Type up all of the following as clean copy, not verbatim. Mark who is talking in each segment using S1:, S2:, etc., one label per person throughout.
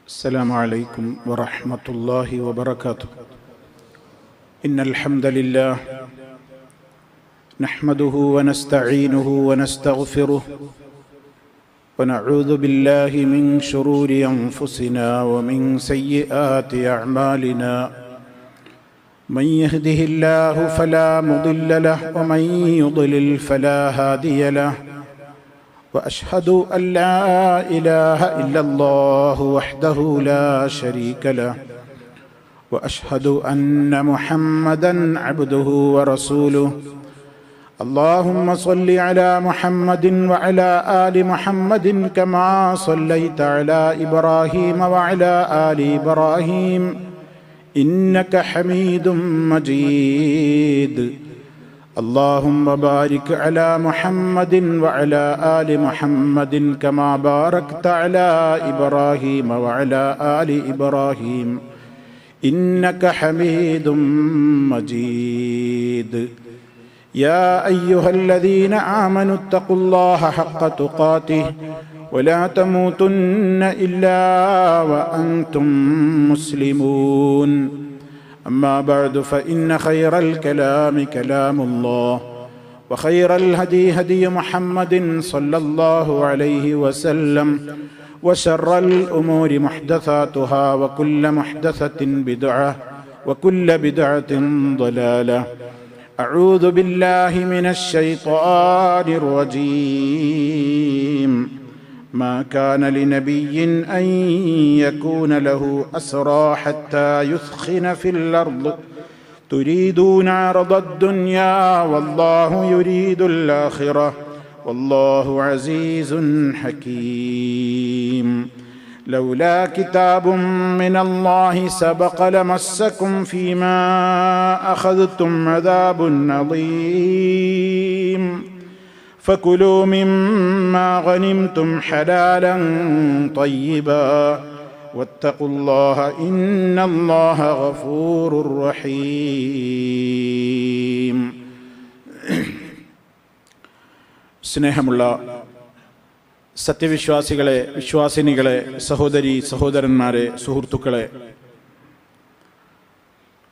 S1: السلام عليكم ورحمة الله وبركاته. إن الحمد لله نحمده ونستعينه ونستغفره ونعوذ بالله من شرور أنفسنا ومن سيئات أعمالنا. من يهده الله فلا مضل له ومن يضلل فلا هادي له. وأشهد أن لا إله إلا الله وحده لا شريك له. وأشهد أن محمدًا عبده ورسوله. اللهم صل على محمد وعلى آل محمد كما صليت على إبراهيم وعلى آل إبراهيم إنك حميد مجيد. اللهم بارك على محمد وعلى آل محمد كما باركت على إبراهيم وعلى آل إبراهيم إنك حميد مجيد. يا أيها الذين آمنوا اتقوا الله حق تقاته ولا تموتن إلا وأنتم مسلمون. أما بعد فإن خير الكلام كلام الله وخير الهدي هدي محمد صلى الله عليه وسلم وشر الأمور محدثاتها وكل محدثة بدعة وكل بدعة ضلالة. أعوذ بالله من الشيطان الرجيم. ما كان لنبي أن يكون له أسرى حتى يثخن في الأرض تريدون عرض الدنيا والله يريد الآخرة والله عزيز حكيم. لولا كتاب من الله سبق لمسكم فيما أخذتم عذاب عظيم. فكلوا مما غنمتم حلالا طيبا واتقوا الله إن الله غفور رحيم. സ്നേഹമുള്ള സത്യവിശ്വാസികളെ, വിശ്വാസിനികളെ, സഹോദരി സഹോദരന്മാരെ, സുഹൃത്തുക്കളെ,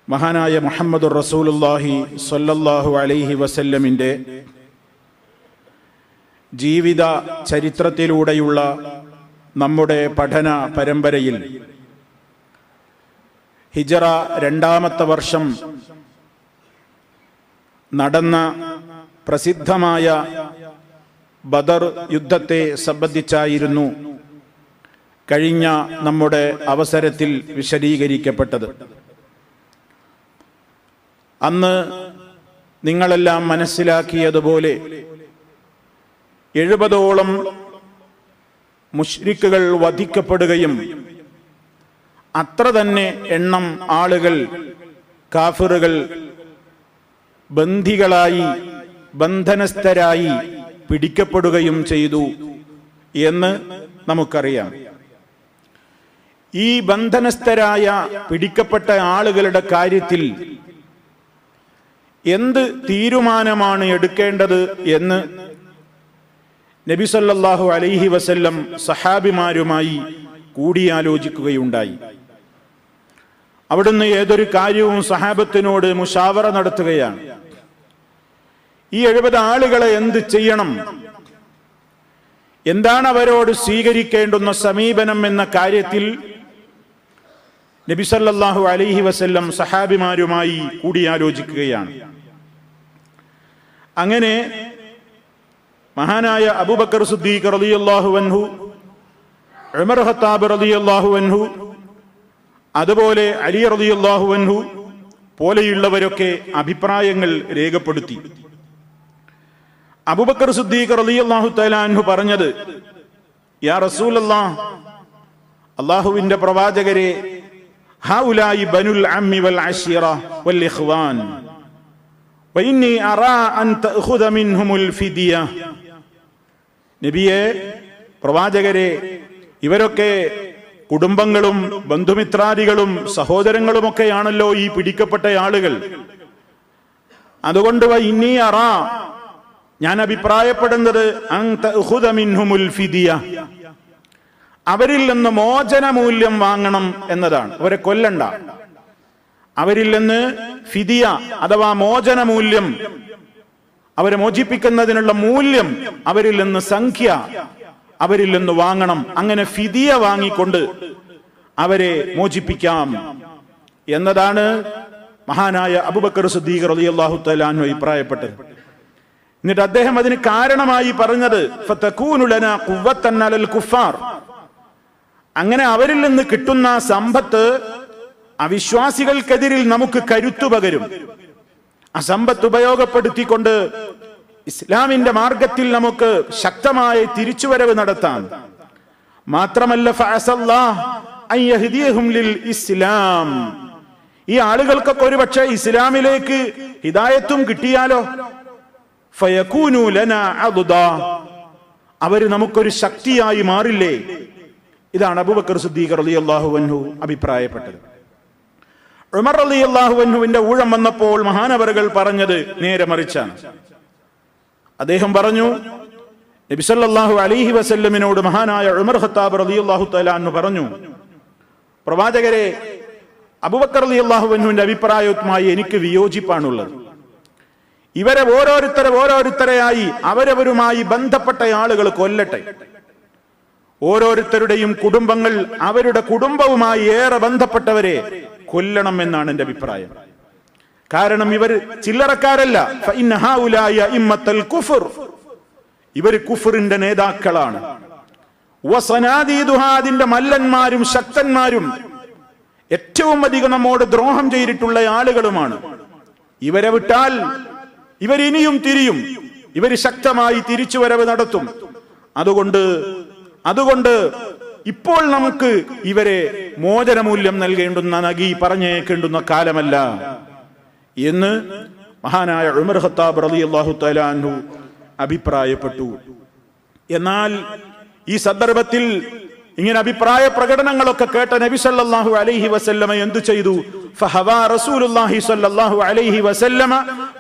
S1: മഹാനായ മുഹമ്മദുർ റസൂലുള്ളാഹി സ്വല്ലല്ലാഹു അലൈഹി വസല്ലമിൻ്റെ ജീവിത ചരിത്രത്തിലൂടെയുള്ള നമ്മുടെ പഠന പരമ്പരയിൽ ഹിജറ 2-ാമത്തെ വർഷം നടന്ന പ്രസിദ്ധമായ ബദർ യുദ്ധത്തെ സംബന്ധിച്ചായിരുന്നു കഴിഞ്ഞ നമ്മുടെ അവസരത്തിൽ വിശദീകരിക്കപ്പെട്ടത്. അന്ന് നിങ്ങളെല്ലാം മനസ്സിലാക്കിയതുപോലെ 70ഓളം മുശ്രിക്കുകൾ വധിക്കപ്പെടുകയും അത്ര തന്നെ എണ്ണം ആളുകൾ, കാഫിറുകൾ ബന്ദികളായി, ബന്ധനസ്ഥരായി പിടിക്കപ്പെടുകയും ചെയ്തു എന്ന് നമുക്കറിയാം. ഈ ബന്ധനസ്ഥരായ പിടിക്കപ്പെട്ട ആളുകളുടെ കാര്യത്തിൽ എന്ത് തീരുമാനമാണ് എടുക്കേണ്ടത് എന്ന് നബി സല്ലല്ലാഹു അലൈഹി വസല്ലം സഹാബിമാരുമായി കൂടിയാലോചിക്കുകയുണ്ടായി. അവിടുന്ന് ഏതൊരു കാര്യവും സഹാബത്തിനോട് മുശാവറ നടത്തുകയാണ്. ഈ 70 ആളുകളെ എന്ത് ചെയ്യണം, എന്താണ് അവരോട് സ്വീകരിക്കേണ്ടുന്ന സമീപനം എന്ന കാര്യത്തിൽ നബി സല്ലല്ലാഹു അലൈഹി വസല്ലം സഹാബിമാരുമായി കൂടിയാലോചിക്കുകയാണ്. അങ്ങനെ മഹാനായ അബൂബക്കർ സിദ്ദീഖ് റളിയല്ലാഹു അൻഹു, ഉമർ ഖത്താബ് റളിയല്ലാഹു അൻഹു, അതുപോലെ അലി റളിയല്ലാഹു അൻഹു പോലെയുള്ളവരൊക്കെ അഭിപ്രായങ്ങൾ രേഖപ്പെടുത്തി. അബൂബക്കർ സിദ്ദീഖ് റളിയല്ലാഹു തആല അൻഹു പറഞ്ഞത്, യാ റസൂലല്ലാഹ്, അല്ലാഹുവിന്റെ പ്രവാചകരെ, ഹൗലായി ബനുൽ അമ്മി വൽ അശീറ വൽ ഇഖ്വാൻ വഇന്നി അറാ അൻ തഅഖുദ മിൻഹുൽ ഫിദിയ. നബിയെ, പ്രവാചകരെ, ഇവരൊക്കെ കുടുംബങ്ങളും ബന്ധുമിത്രാദികളും സഹോദരങ്ങളുമൊക്കെയാണല്ലോ ഈ പിടിക്കപ്പെട്ട ആളുകൾ. അതുകൊണ്ട് വഇന്നി അറാ, ഞാൻ അഭിപ്രായപ്പെടുന്നത്, അൻ തഅഖുദ മിൻഹുൽ ഫിദിയ, അവരിൽ നിന്ന് മോചനമൂല്യം വാങ്ങണം എന്നതാണ്. അവരെ കൊല്ലണ്ട, അവരിൽ നിന്ന് ഫിദിയ അഥവാ മോചനമൂല്യം, അവരെ മോചിപ്പിക്കുന്നതിനുള്ള മൂല്യം, അവരിൽ നിന്ന് സംഖ്യ അവരിൽ നിന്ന് വാങ്ങണം. അങ്ങനെ ഫിദിയ വാങ്ങിക്കൊണ്ട് അവരെ മോചിപ്പിക്കാം എന്നതാണ് മഹാനായ അബൂബക്കർ സിദ്ദീഖ് റളിയല്ലാഹു തആല അൻഹു അഭിപ്രായപ്പെട്ടത്. എന്നിട്ട് അദ്ദേഹം അതിന് കാരണമായി പറഞ്ഞത് ഫതകൂനു ലനാ ഖുവ്വത്തൻ അലൽ കുഫാർ, അങ്ങനെ അവരിൽ നിന്ന് കിട്ടുന്ന സമ്പത്ത് അവിശ്വാസികൾക്കെതിരിൽ നമുക്ക് കരുത്തു പകരും. ആ സമ്പത്ത് ഉപയോഗപ്പെടുത്തിക്കൊണ്ട് ഇസ്ലാമിന്റെ മാർഗത്തിൽ നമുക്ക് ശക്തമായ തിരിച്ചുവരവ് നടത്താം. മാത്രമല്ല ഫഅസല്ലാഹ് അൻ യഹ്ദിയഹും ലിൽ ഇസ്ലാം, ഈ ആളുകൾക്കൊക്കെ ഒരുപക്ഷെ ഇസ്ലാമിലേക്ക് ഹിദായത്തും കിട്ടിയാലോ, ഫയകൂനു ലനാ അദ്ദാ, അവര് നമുക്കൊരു ശക്തിയായി മാറില്ലേ. ഇതാണ് അബൂബക്കർ സിദ്ദീഖ് റളിയല്ലാഹു അൻഹു അഭിപ്രായപ്പെട്ടത്. ഉമർ റളിയല്ലാഹു അൻഹുവിന്റെ ഊഴം വന്നപ്പോൾ മഹാനവറുകൾ പറഞ്ഞത് നേരെ മറിച്ചാണ്. അദ്ദേഹം പറഞ്ഞു, നബി സല്ലല്ലാഹു അലൈഹി വസല്ലമിനോട് മഹാനായ ഉമർ ഖത്താബ് റളിയല്ലാഹു തആല അൻഹു പറഞ്ഞു, പ്രവാചകരെ, അബൂബക്കർ റളിയല്ലാഹു അൻഹുവിന്റെ അഭിപ്രായവുമായി എനിക്ക് വിയോജിപ്പാണുള്ളത്. ഇവരെ ഓരോരുത്തരെയായി അവരവരുമായി ബന്ധപ്പെട്ട ആളുകൾ കൊല്ലട്ടെ. ഓരോരുത്തരുടെയും കുടുംബങ്ങൾ അവരുടെ കുടുംബവുമായി ഏറെ ബന്ധപ്പെട്ടവരെ കൊല്ലണം എന്നാണ് എന്റെ അഭിപ്രായം. കാരണം ഇവർ ചില്ലറക്കാരല്ല. ഫഇന്ന ഹൗലായ ഇമ്മത്തുൽ കുഫർ, ഇവർ കുഫറിന്റെ നേതാക്കളാണ്. വസനാദീദുഹാ, അതിന്റെ മല്ലന്മാരും ശക്തന്മാരും ഏറ്റവും അധികം നമ്മോട് ദ്രോഹം ചെയ്തിട്ടുള്ള ആളുകളുമാണ്. ഇവരെ വിട്ടാൽ ഇവരിനിയും തിരിയും, ഇവർ ശക്തമായി തിരിച്ചുവരവ് നടത്തും. അതുകൊണ്ട് ഇപ്പോൾ നമുക്ക് ഇവരെ മോചനമൂല്യം നൽകേണ്ടുന്ന, നഗി പറഞ്ഞേക്കേണ്ടുന്ന കാലമല്ല എന്ന് മഹാനായ ഉമർ ഖത്താബ് റളിയല്ലാഹു തആല അൻഹു അഭിപ്രായപ്പെട്ടു. എന്നാൽ ഈ സന്ദർഭത്തിൽ ഇങ്ങനെ അഭിപ്രായ പ്രകടനങ്ങളൊക്കെ കേട്ട നബി സല്ലല്ലാഹു അലൈഹി വസല്ലമ എന്തു ചെയ്തു? ഫഹവാ റസൂലുള്ളാഹി സല്ലല്ലാഹു അലൈഹി വസല്ലമ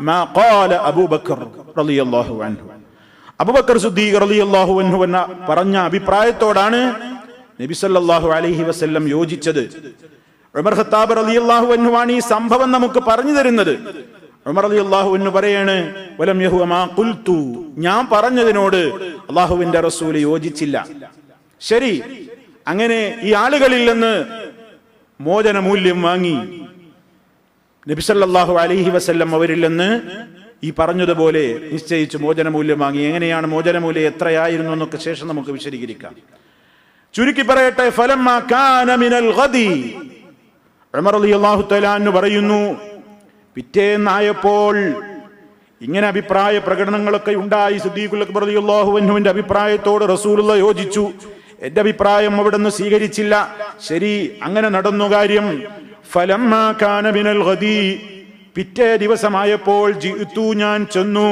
S1: മാ ഖാല അബൂബക്കർ റളിയല്ലാഹു അൻഹു, അബൂബക്കർ സിദ്ദീഖ് റളിയല്ലാഹു അൻഹു എന്ന പറഞ്ഞ അഭിപ്രായത്തോടാണ് നബി സല്ലല്ലാഹു അലൈഹി വസല്ലം യോജിച്ചത്. ഉമർ ഖത്താബ് റളിയല്ലാഹു അൻഹു ആണ് ഈ സംഭവം നമുക്ക് പറഞ്ഞു തരുന്നത്. ഉമർ റളിയല്ലാഹു അൻഹു പറയാണ്, വലം യഹു മാ ഖുൽതു, ഞാൻ പറഞ്ഞതിനോട് അല്ലാഹുവിന്റെ റസൂൽ യോജിച്ചില്ല. ശരി, അങ്ങനെ ഈ ആളുകളിൽ നിന്ന് മോചനമൂല്യം വാങ്ങി നബി സല്ലല്ലാഹു അലൈഹി വസല്ലം അവരിൽ നിന്ന് ഈ പറഞ്ഞതുപോലെ നിശ്ചയിച്ച് മോചനമൂല്യം വാങ്ങി. എങ്ങനെയാണ് മോചനമൂല്യം, എത്രയായിരുന്നു എന്നൊക്കെ ശേഷം നമുക്ക് വിശദീകരിക്കാം. ചുരുക്കി പറയട്ടെ, ഫലമ്മാ കാന മിനൽ ഗദി, ഉമർ റളിയല്ലാഹു തആല അൻഹു പറയുന്നു, പിറ്റേന്നായപ്പോൾ ഇങ്ങനെ അഭിപ്രായ പ്രകടനങ്ങളൊക്കെ ഉണ്ടായി. സിദ്ദീഖുൽ അക്ബർ റളിയല്ലാഹു അൻഹുവിന്റെ അഭിപ്രായത്തോട് റസൂലുള്ളാഹി യോജിച്ചു, എന്റെ അഭിപ്രായം അവിടുന്ന് സ്വീകരിച്ചില്ല. ശരി, അങ്ങനെ നടന്നു കാര്യം. ഫലമ്മാ കാന മിനൽ ഗദി, പിറ്റേ ദിവസമായപ്പോൾ ജിഅ്തു, ഞാൻ ചെന്നു.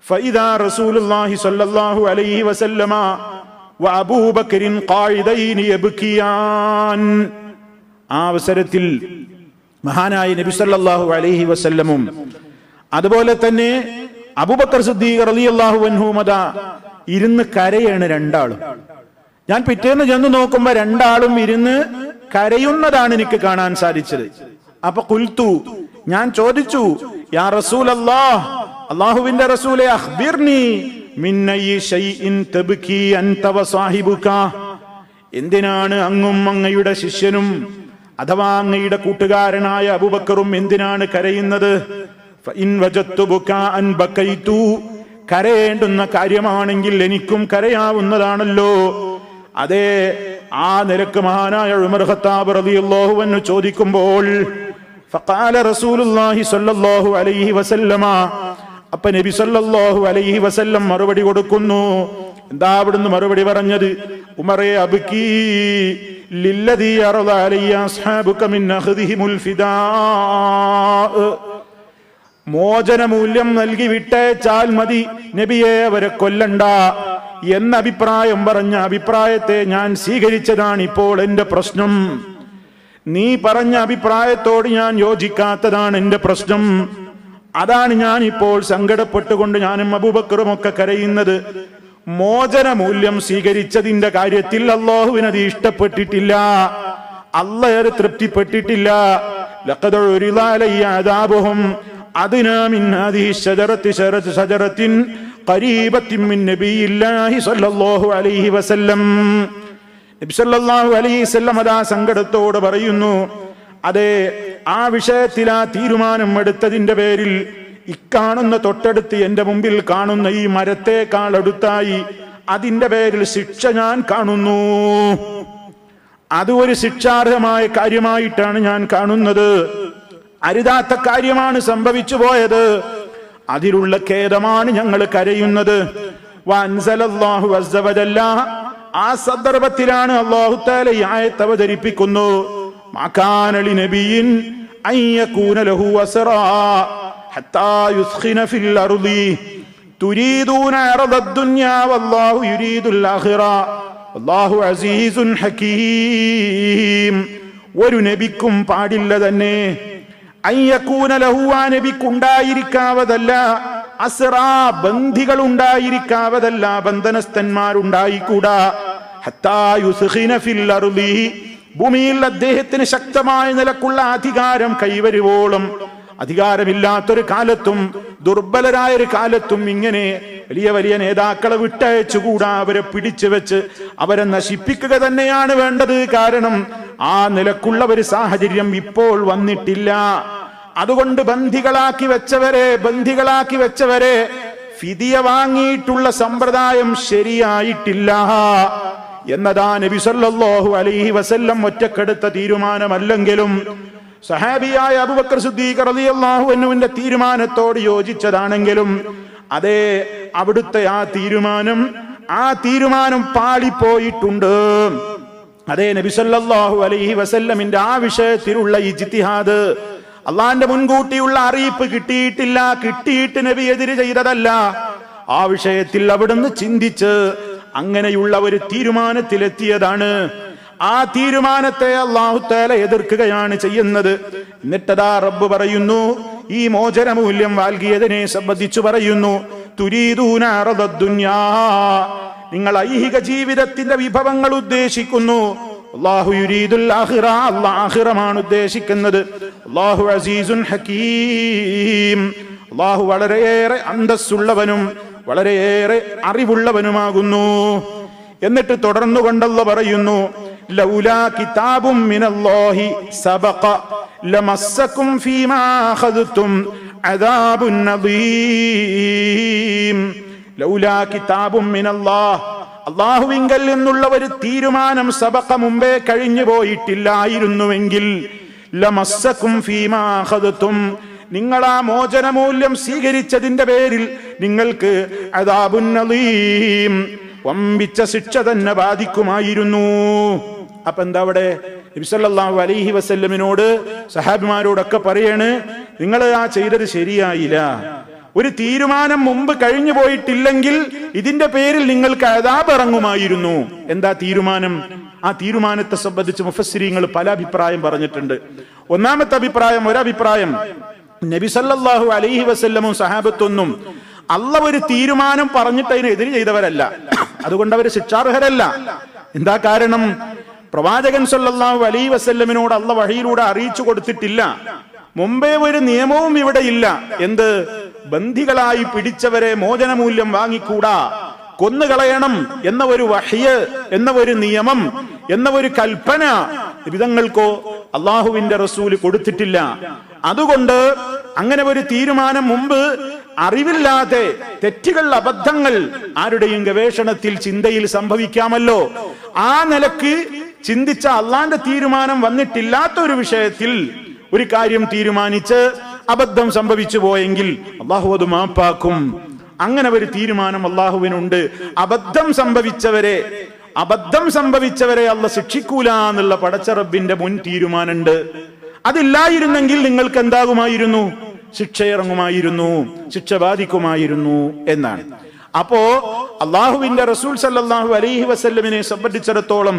S1: ഫഇദാ റസൂലുള്ളാഹി സ്വല്ലല്ലാഹു അലൈഹി വസല്ലമ വ അബൂബക്കറിൻ ഖായിദൈനി യബ്കിയാൻ, ആ അവസരത്തിൽ മഹാനായ നബി സല്ലല്ലാഹു അലൈഹി വസല്ലമും അതുപോലെ തന്നെ അബൂബക്കർ സിദ്ദീഖ് റളിയല്ലാഹു അൻഹു ഇരുന്ന് കരയാണ് രണ്ടാളും. ഞാൻ പിറ്റേന്ന് ചെന്ന് നോക്കുമ്പോ രണ്ടാളും ഇരുന്ന് കരയുന്നതാണ് എനിക്ക് കാണാൻ സാധിച്ചത്. അപ്പൊ ഖുൽതു, ഞാൻ ചോദിച്ചു, യാ റസൂലല്ലാഹ്, അല്ലാഹുവിന്റെ റസൂലേ, അഖ്ബിർനി മിൻ അയ്യി ശൈഇൻ തബ്കി അൻത വസാഹിബുക, എന്തിനാണ് അങ്ങും അങ്ങയുടെ ശിഷ്യനും അഥവാ അങ്ങയുടെ കൂട്ടുകാരനായ അബൂബക്കറും എന്തിനാണ് കരയുന്നത്? ഫഇൻ വജദ്തു ബുകാഅൻ ബകൈതു, കരയേണ്ടുന്ന കാര്യമാണെങ്കിൽ എനിക്കും കരയാവുന്നതാണല്ലോ. അതേ, ആ നിലക്ക് മഹാനായ ഉമർ ഖത്താബ് റളിയല്ലാഹു അൻഹു ചോദിക്കുമ്പോൾ ഫഖാല റസൂലുള്ളാഹി സ്വല്ലല്ലാഹു അലൈഹി വസല്ലമ, അപ്പൊ നബി സല്ലല്ലാഹു അലൈഹി വസല്ലം മറുപടി കൊടുക്കുന്നു. എന്താ അവിടുന്ന് മറുപടി പറഞ്ഞത്? ഉമറേ, അബ്കി ലില്ലദീ അറദ അലയ്യ അസ്ഹാബുക മിൻ അഖ്ദിഹിമുൽ ഫിദാ, മോചനമൂല്യം നൽകി വിട്ടേച്ചാൽ മതി നബിയെ, അവരെ കൊല്ലണ്ട എന്ന അഭിപ്രായം പറഞ്ഞ അഭിപ്രായത്തെ ഞാൻ സ്വീകരിച്ചതാണ് ഇപ്പോൾ എന്റെ പ്രശ്നം. നീ പറഞ്ഞ അഭിപ്രായത്തോട് ഞാൻ യോജിക്കാത്തതാണ് എന്റെ പ്രശ്നം. അതാണ് ഞാൻ ഇപ്പോൾ സങ്കടപ്പെട്ടുകൊണ്ട് ഞാനും അബൂബക്കറും ഒക്കെ കരയുന്നത്. മോചന മൂല്യം സ്വീകരിച്ചതിന്റെ കാര്യത്തിൽ അല്ലാഹുവിനത് ഇഷ്ടപ്പെട്ടിട്ടില്ല, അല്ലാഹ് തൃപ്തിപ്പെട്ടിട്ടില്ല. ലഖദ് ഉരിദ അലയ്യ അദാബുഹും അദ്നാ മിൻ ഹാദിഹി ശജറത്തിൻ ഖരീബത്തിൻ മിൻ നബിയില്ലാഹി സ്വല്ലല്ലാഹു അലൈഹി വസല്ലം. നബി സല്ലല്ലാഹു അലൈഹി വസല്ലം അതാ സങ്കടത്തോട് പറയുന്നു, അതെ, ആ വിഷയത്തിൽ ആ തീരുമാനം എടുത്തതിന്റെ പേരിൽ ഇക്കാണുന്ന തൊട്ടടുത്ത് എന്റെ മുമ്പിൽ കാണുന്ന ഈ മരത്തേക്കാൾ അടുത്തായി അതിന്റെ പേരിൽ ശിക്ഷ ഞാൻ കാണുന്നു. അത് ഒരു ശിക്ഷാർഹമായ കാര്യമായിട്ടാണ് ഞാൻ കാണുന്നത്. അരുതാത്ത കാര്യമാണ് സംഭവിച്ചു പോയത്. അതിലുള്ള ഖേദമാണ് ഞങ്ങൾ കരയുന്നത്. വഅൻസലല്ലാഹു അസ്സ വജല്ല, ആ സന്ദർഭത്തിലാണ് അല്ലാഹു തആല ഈ ആയത്ത് അവതരിപ്പിക്കുന്നു. മകാന ലിനബിയിൻ അൻ യകൂന ലഹു അസ്റാ ഹത്താ യുസ്ഖിന ഫിൽ അർളി തുരീദൂന അർദദ് ദുനിയാ വല്ലാഹു യുരീദുൽ ആഖിറ വല്ലാഹു അസീസുൻ ഹകീം. ഒരു നബിക്കും പാടില്ല തന്നെ അയ്യകൂന ലഹു, ആ നബിക്കുണ്ടായിരിക്കാവതല്ല, അസ്റാ, ബന്ധികൾ ഉണ്ടായിരിക്കാവതല്ല, ബന്ധനസ്ഥന്മാരുണ്ടായിക്കൂടാ. ഹത്താ യുസ്ഖിന ഫിൽ അർളി, ഭൂമിയിൽ അദ്ദേഹത്തിന് ശക്തമായ നിലക്കുള്ള അധികാരം കൈവരുവോളം, അധികാരമില്ലാത്തൊരു കാലത്തും ദുർബലരായ ഒരു കാലത്തും ഇങ്ങനെ വലിയ വലിയ നേതാക്കളെ വിട്ടയച്ചുകൂടാ. അവരെ പിടിച്ചു വെച്ച് അവരെ നശിപ്പിക്കുക തന്നെയാണ് വേണ്ടത്. കാരണം ആ നിലക്കുള്ള ഒരു സാഹചര്യം ഇപ്പോൾ വന്നിട്ടില്ല. അതുകൊണ്ട് ബന്ധികളാക്കി വെച്ചവരെ ഫിദിയ വാങ്ങിയിട്ടുള്ള സമ്പ്രദായം ശരിയായിട്ടില്ല എന്നതാ നബി സല്ലല്ലാഹു അലൈഹി വസല്ലം ഒറ്റക്കെടുത്ത തീരുമാനമല്ലെങ്കിലും സഹാബിയായ അബൂബക്കർ സിദ്ദീഖ് റളിയല്ലാഹു അൻഹുവിന്റെ തീരുമാനത്തോട് യോജിച്ചതാണെങ്കിലും അതേ, അവിടുത്തെ ആ തീരുമാനം പാളിപ്പോയിട്ടുണ്ട്. അതേ, നബി സല്ലല്ലാഹു അലൈഹി വസല്ലമിന്റെ ആ വിഷയത്തിലുള്ള ഇജ്തിഹാദ്, അള്ളാന്റെ മുൻകൂട്ടിയുള്ള അറിയിപ്പ് കിട്ടിയിട്ട് നബി എതിര് ചെയ്തതല്ല. ആ വിഷയത്തിൽ അവിടുന്ന് ചിന്തിച്ച് അങ്ങനെയുള്ള ഒരു തീരുമാനത്തിലെത്തിയതാണ്. ആ തീരുമാനത്തെ അല്ലാഹു തആല എതിർക്കുകയാണ് ചെയ്യുന്നത്. എന്നിട്ടതാ റബ്ബ് പറയുന്നു, ഈ മോചന മൂല്യം വാൽകിയതിനെ സംബന്ധിച്ചു പറയുന്നു, തുരീദൂന അർദദ് ദുനിയാ, നിങ്ങൾ ഐഹിക ജീവിതത്തിന്റെ വിഭവങ്ങൾ ഉദ്ദേശിക്കുന്നു. അല്ലാഹു യുരീദുൽ ആഖിറ, അല്ലാഹു ആഖിറമാണ് ഉദ്ദേശിക്കുന്നത്. അല്ലാഹു അസീസുൻ ഹകീം, അല്ലാഹു വളരെയേറെ അന്തസ്സുള്ളവനും വളരെയേറെ അറിവുള്ളവനുമാകുന്നു. എന്നിട്ട് തുടർന്നുകൊണ്ടല്ലോ പറയുന്നു, ലൗലാ കിതാബും മിനല്ലാഹി സബഖ ലമസ്സകും ഫീമാ അഖദ്തും അദാബുൻ നദീം. ലൗലാ കിതാബും മിനല്ലാഹ്, അല്ലാഹുവിങ്കൽ നിന്നുള്ള ഒരു തീരുമാനം സബഖ മുമ്പേ കഴിഞ്ഞു പോയിട്ടില്ലായിരുന്നുവെങ്കിൽ ലമസ്സകും ഫീമാ അഖദ്തും, നിങ്ങൾ ആ മോചനമൂല്യം സ്വീകരിച്ചതിന്റെ പേരിൽ നിങ്ങൾക്ക് അദാബുൻ നദീം, വമ്പിച്ച ശിക്ഷ തന്നെ ബാധിക്കുമായിരുന്നു. അപ്പൊ എന്താ അവിടെ നബി സല്ലല്ലാഹു അലൈഹി വസല്ലമിനോട് സഹാബിമാരോടൊക്കെ പറയാണ്, നിങ്ങൾ ആ ചെയ്തത് ശരിയായില്ല. ഒരു തീരുമാനം മുമ്പ് കഴിഞ്ഞു പോയിട്ടില്ലെങ്കിൽ ഇതിന്റെ പേരിൽ നിങ്ങൾക്ക് അദാബ് ഇറങ്ങുമായിരുന്നു. എന്താ തീരുമാനം? ആ തീരുമാനത്തെ സംബന്ധിച്ച് മുഫസ്സിരീങ്ങൾ പല അഭിപ്രായം പറഞ്ഞിട്ടുണ്ട്. ഒന്നാമത്തെ ഒരഭിപ്രായം, നബി സല്ലല്ലാഹു അലൈഹി വസല്ലമും സഹാബത്തൊന്നും അല്ലാഹു ഒരു തീരുമാനം പറഞ്ഞിട്ട് അതിന് എതിര് ചെയ്തവരല്ല. അതുകൊണ്ട് അവർ ശിക്ഷാർഹരല്ല. എന്താ കാരണം? പ്രവാചകൻ സല്ലല്ലാഹു അലൈഹി വസല്ലമിനോട് അല്ലാഹു വഹയിലൂടെ അറിയിച്ചു കൊടുത്തിട്ടില്ല. മുമ്പേ ഒരു നിയമവും ഇവിടെ ഇല്ല. എന്ത്? ബന്ധികളായി പിടിച്ചവരെ മോചനമൂല്യം വാങ്ങിക്കൂടാ, കൊന്നുകളയണം എന്ന ഒരു വഹ്യ്, എന്ന ഒരു നിയമം, എന്ന ഒരു കൽപ്പന വിധങ്ങൾക്കോ അള്ളാഹുവിന്റെ റസൂല് കൊടുത്തിട്ടില്ല. അതുകൊണ്ട് അങ്ങനെ ഒരു തീരുമാനം മുമ്പ് അറിവില്ലാതെ തെറ്റുകൾ, അബദ്ധങ്ങൾ ആരുടെയും ഗവേഷണത്തിൽ, ചിന്തയിൽ സംഭവിക്കാമല്ലോ. ആ നിലക്ക് ചിന്തിച്ച അള്ളാന്റെ തീരുമാനം വന്നിട്ടില്ലാത്ത ഒരു വിഷയത്തിൽ ഒരു കാര്യം തീരുമാനിച്ച് അബദ്ധം സംഭവിച്ചു പോയെങ്കിൽ അള്ളാഹു അത് മാപ്പാക്കും. അങ്ങനെ ഒരു തീരുമാനം അള്ളാഹുവിനുണ്ട്. അബദ്ധം സംഭവിച്ചവരെ അള്ളാഹു ശിക്ഷിക്കൂല എന്നുള്ള പടച്ച റബ്ബിന്റെ മുൻ തീരുമാനമുണ്ട്. അതില്ലായിരുന്നെങ്കിൽ നിങ്ങൾക്ക് എന്താകുമായിരുന്നു? ശിക്ഷ ഇറങ്ങുമായിരുന്നു, ശിക്ഷ ബാധിക്കുമായിരുന്നു എന്നാണ്. അപ്പോ അള്ളാഹുവിന്റെ റസൂൽ സല്ലല്ലാഹു അലൈഹി വസല്ലമിനെ സംബന്ധിച്ചിടത്തോളം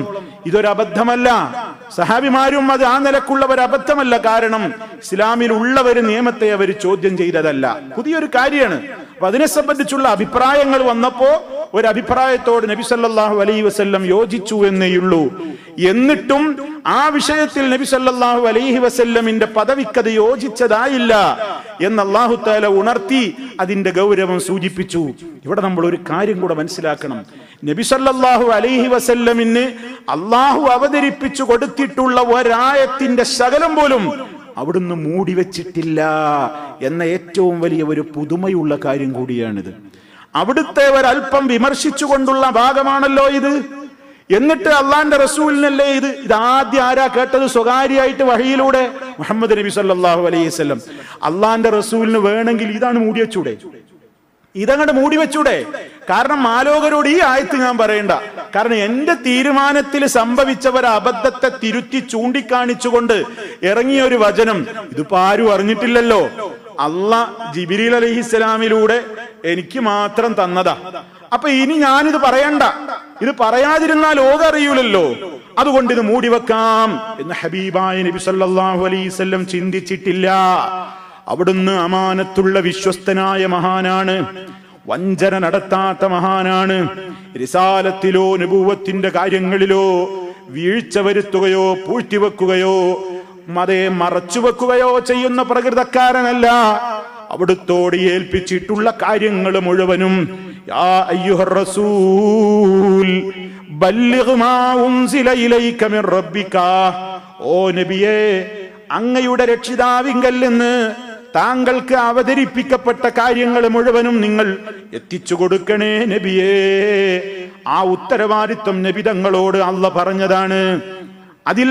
S1: ഇതൊരു അബദ്ധമല്ല. സഹാബിമാരും അത് ആ നിലക്കുള്ളവർ അബദ്ധമല്ല. കാരണം ഇസ്ലാമിൽ ഉള്ളവർ നിയമത്തെ അവർ ചോദ്യം ചെയ്തതല്ല, പുതിയൊരു കാര്യമാണ്. അപ്പൊ അതിനെ സംബന്ധിച്ചുള്ള അഭിപ്രായങ്ങൾ വന്നപ്പോ ഒരു അഭിപ്രായത്തോട് നബി സല്ലല്ലാഹു അലൈഹി വസല്ലം യോജിച്ചു എന്നേയുള്ളൂ. എന്നിട്ടും ആ വിഷയത്തിൽ നബി സല്ലല്ലാഹു അലൈഹി വസല്ലമിന്റെ പദവിക്കത് യോജിച്ചതായില്ല എന്ന് അല്ലാഹു തആല ഉണർത്തി അതിന്റെ ഗൗരവം സൂചിപ്പിച്ചു. ഇവിടെ നമ്മൾ ഒരു കാര്യം കൂടെ മനസ്സിലാക്കണം. നബി സല്ലല്ലാഹു അലൈഹി വസല്ലമിന് അല്ലാഹു അവതരിപ്പിച്ചു കൊടുത്തിട്ടുള്ള ഒരായത്തിന്റെ ശകലം പോലും അവിടുന്ന് മൂടി വെച്ചിട്ടില്ല എന്ന ഏറ്റവും വലിയ ഒരു പുതുമയുള്ള കാര്യം കൂടിയാണിത്. അവിടുത്തെ ഒരൽപ്പം വിമർശിച്ചുകൊണ്ടുള്ള ഭാഗമാണല്ലോ ഇത്. എന്നിട്ട് അള്ളാന്റെ റസൂലിനല്ലേ ഇത് ആദ്യം ആരാ കേട്ടത്? സ്വകാര്യമായിട്ട് വഹിയിലൂടെ മുഹമ്മദ് നബി സല്ലല്ലാഹു അലൈഹി വസല്ലം. അള്ളാന്റെ റസൂലിന് വേണമെങ്കിൽ ഇതാണ് മൂടി വെച്ചൂടെ, ഇതങ്ങോട്ട് മൂടി വെച്ചൂടെ? കാരണം മാലോകരോട് ഈ ആയത്ത് ഞാൻ പറയണ്ട. കാരണം എന്റെ തീരുമാനത്തിൽ സംഭവിച്ച ഒരു അബദ്ധത്തെ തിരുത്തി ചൂണ്ടിക്കാണിച്ചുകൊണ്ട് ഇറങ്ങിയ ഒരു വചനം ഇതിപ്പോ ആരും അറിഞ്ഞിട്ടില്ലല്ലോ. അള്ളാഹ് ജിബ്രീൽ അലൈഹിസ്സലാമിലൂടെ എനിക്ക് മാത്രം തന്നതാ. അപ്പൊ ഇനി ഞാനിത് പറയണ്ട, ഇത് പറയാതിരുന്നാൽ ലോകം അറിയൂലല്ലോ, അതുകൊണ്ട് ഇത് മൂടി വെക്കാം എന്ന് ഹബീബായ നബി സല്ലല്ലാഹു അലൈഹി വസല്ലം ചിന്തിച്ചിട്ടില്ല. അവിടുന്ന് അമാനത്തുള്ള വിശ്വസ്തനായ മഹാനാണ്, വഞ്ചന നടത്താത്ത മഹാനാണ്. റിസാലത്തിലോ നബുവത്തിന്റെ കാര്യങ്ങളിലോ വീഴ്ച വരുത്തുകയോ പൂഴ്ത്തിവെക്കുകയോ മറച്ചുവെക്കുകയോ ചെയ്യുന്ന പ്രകൃതക്കാരനല്ല. അവിടുത്തോട് ഏൽപ്പിച്ചിട്ടുള്ള കാര്യങ്ങൾ മുഴുവനും യാ അയ്യുഹർ റസൂൽ ബല്ലിഗ് മാ ഉൻസില ഇലൈക മിർ റബ്ബിക, ഓ നബിയേ, അങ്ങയുടെ രക്ഷിതാവിങ്കൽ നിന്ന് താങ്കൾക്ക് അവതരിപ്പിക്കപ്പെട്ട കാര്യങ്ങൾ മുഴുവനും നിങ്ങൾ എത്തിച്ചു കൊടുക്കണേ നബിയേ. ആ ഉത്തരവാദിത്വം നബി തങ്ങളോട് അല്ലാഹ് പറഞ്ഞതാണ്. അതിൽ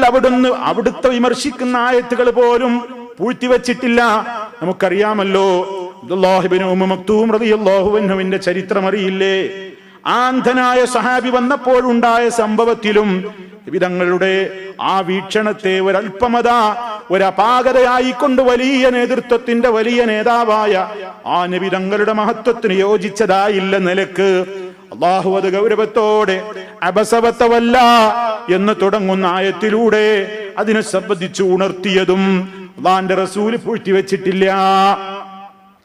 S1: അവിടുത്തെ വിമർശിക്കുന്ന ആയത്തുകൾ പോലും പൂഴ്ത്തിവെച്ചിട്ടില്ല. നമുക്കറിയാമല്ലോ അബ്ദുല്ലാഹ് ഇബ്നു ഉമ്മ മക്തൂം റളിയല്ലാഹു അൻഹുവിന്റെ ചരിത്രം അറിയില്ലേ? ആന്ധനായ സഹാബി വന്നപ്പോഴുണ്ടായ സംഭവത്തിലും വിധങ്ങളുടെ ആ വീക്ഷണത്തെ ഒരപാകതയായിക്കൊണ്ട് വലിയ നേതൃത്വത്തിന്റെ വലിയ നേതാവായ ആ നബി തങ്ങളുടെ മഹത്വത്തിന് യോജിച്ചതായില്ല നിലക്ക് അല്ലാഹു അത് ഗൗരവത്തോടെ അബസവത്തവല്ല എന്ന് തുടങ്ങുന്ന ആയത്തിലൂടെ അതിനെ സംബന്ധിച്ച് ഉണർത്തിയതും അല്ലാഹുവിന്റെ റസൂൽ പൂഴ്ത്തിവെച്ചിട്ടില്ല.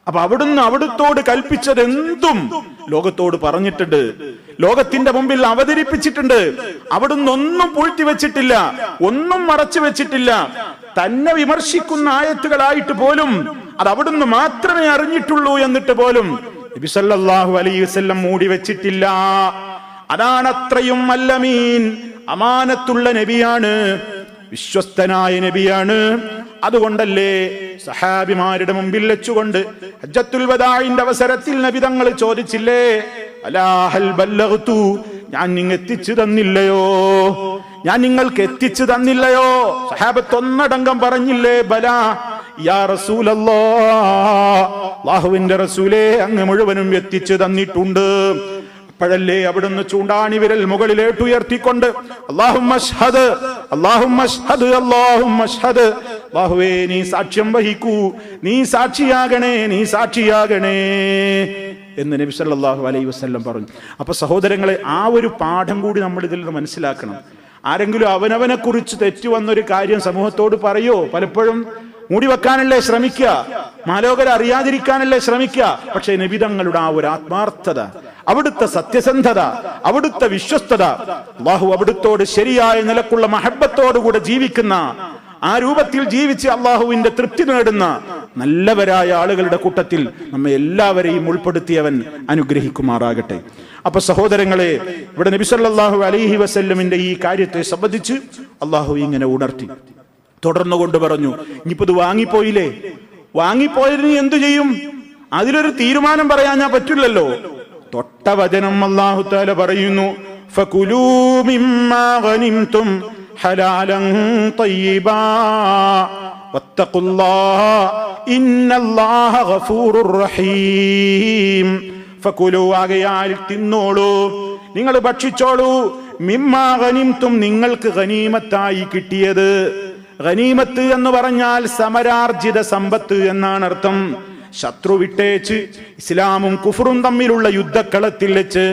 S1: അപ്പൊ അവിടുത്തോട് കൽപ്പിച്ചത് എന്തും ലോകത്തോട് പറഞ്ഞിട്ടുണ്ട്, ലോകത്തിന്റെ മുമ്പിൽ അവതരിപ്പിച്ചിട്ടുണ്ട്. അവിടുന്ന് ഒന്നും പൂഴ്ത്തിവെച്ചിട്ടില്ല, ഒന്നും മറച്ചു വെച്ചിട്ടില്ല. തന്നെ വിമർശിക്കുന്ന ആയത്തുകളായിട്ട് പോലും അത് അവിടുന്ന് മാത്രമേ അറിഞ്ഞിട്ടുള്ളൂ എന്നിട്ട് പോലും നബി സല്ലല്ലാഹു അലൈഹി വസല്ലം മൂടി വെച്ചിട്ടില്ല. അതാണ് അത്രയും അല്ലമീൻ, അമാനത്തുള്ള നബിയാണ്, വിശ്വസ്തനായ നബിയാണ്. അതുകൊണ്ടല്ലേ സഹാബിമാരുടെ മുമ്പിൽ വെച്ചുകൊണ്ട് ഹജ്ജത്തുൽ വദാഇന്റെ അവസരത്തിൽ നബി തങ്ങൾ ചോദിച്ചില്ലേ, അലാ ഹൽ ബല്ലഗ്തു, ഞാൻ നിങ്ങൾക്ക് എത്തിച്ചു തന്നില്ലയോ, ഞാൻ നിങ്ങൾക്ക് എത്തിച്ചു തന്നില്ലയോ? സഹാബത്ത് ഒന്നടങ്കം പറഞ്ഞില്ലേ, ബലാ യാ റസൂലല്ലാഹ്, അല്ലാഹുവിന്റെ റസൂലേ, അങ്ങ് മുഴുവനും എത്തിച്ചു തന്നിട്ടുണ്ട്. അപ്പോഴല്ലേ അവിടുന്ന് ചൂണ്ടാണി വിരൽ മുകളിലേട്ട് ഉയർത്തിക്കൊണ്ട് അല്ലാഹുമ്മ അശ്ഹദ്, അല്ലാഹുമ്മ അശ്ഹദ്, അല്ലാഹുമ്മ അശ്ഹദ്, അല്ലാഹുവേ നീ സാക്ഷ്യം വഹിക്കൂ, നീ സാക്ഷിയാകണേ, നീ സാക്ഷിയാകണേ എന്ന് നബി സല്ലല്ലാഹു അലൈഹി വസല്ലം പറഞ്ഞു. അപ്പൊ സഹോദരങ്ങളെ, ആ ഒരു പാഠം കൂടി നമ്മൾ ഇതിൽ നിന്ന് മനസ്സിലാക്കണം. ആരെങ്കിലും അവനവനെ കുറിച്ച് തെറ്റു വന്നൊരു കാര്യം സമൂഹത്തോട് പറയോ? പലപ്പോഴും മൂടി വെക്കാനല്ലേ ശ്രമിക്കുക, മാലോകരെ അറിയാതിരിക്കാനല്ലേ ശ്രമിക്കുക. പക്ഷേ നബി തങ്ങളുടെ ആ ഒരു ആത്മാർത്ഥത, അവിടുത്തെ സത്യസന്ധത, അവിടുത്തെ വിശ്വസ്തത, അല്ലാഹു അവിടുത്തോട് ശരിയായ നിലക്കുള്ള മഹബ്ബത്തോടുകൂടെ ജീവിക്കുന്ന, ആ രൂപത്തിൽ ജീവിച്ച് അള്ളാഹുവിന്റെ തൃപ്തി നേടുന്ന നല്ലവരായ ആളുകളുടെ കൂട്ടത്തിൽ നമ്മെ എല്ലാവരെയും ഉൾപ്പെടുത്തിയവൻ അനുഗ്രഹിക്കുമാറാകട്ടെ. അപ്പൊ സഹോദരങ്ങളെ, ഇവിടെ നബി സല്ലല്ലാഹു അലൈഹി വസല്ലമിന്റെ ഈ കാര്യത്തെ സംബന്ധിച്ച് അള്ളാഹു ഇങ്ങനെ ഉണർത്തി തുടർന്നുകൊണ്ട് പറഞ്ഞു, ഇനിയിപ്പോ ഇത് വാങ്ങിപ്പോയില്ലേ, വാങ്ങിപ്പോയതിന് എന്തു ചെയ്യും? അതിലൊരു തീരുമാനം പറയാൻ ഞാൻ പറ്റില്ലല്ലോ. തൊട്ട വചനം അല്ലാഹു തആല പറയുന്നു, ഫകുലൂ മിമ്മാ ഗനിംതും ഹലാലൻ തയ്യിബാ വത്തഖുല്ലാഹ ഇന്നല്ലാഹ ഗഫൂറുർ റഹീം. ഫകുലൂ, ആകയാൽ തിന്നോളൂ, നിങ്ങൾ ഭക്ഷിച്ചോളൂ, മിമ്മാ ഗനിംതും, നിങ്ങൾക്ക് ഗനീമത്തായി കിട്ടിയത്. ഗനീമത്ത് എന്ന് പറഞ്ഞാൽ സമരാർജിത സമ്പത്ത് എന്നാണ് അർത്ഥം. ശത്രു വിട്ടേച്ച്, ഇസ്ലാമും കുഫറും തമ്മിലുള്ള യുദ്ധക്കളത്തിൽ വെച്ച്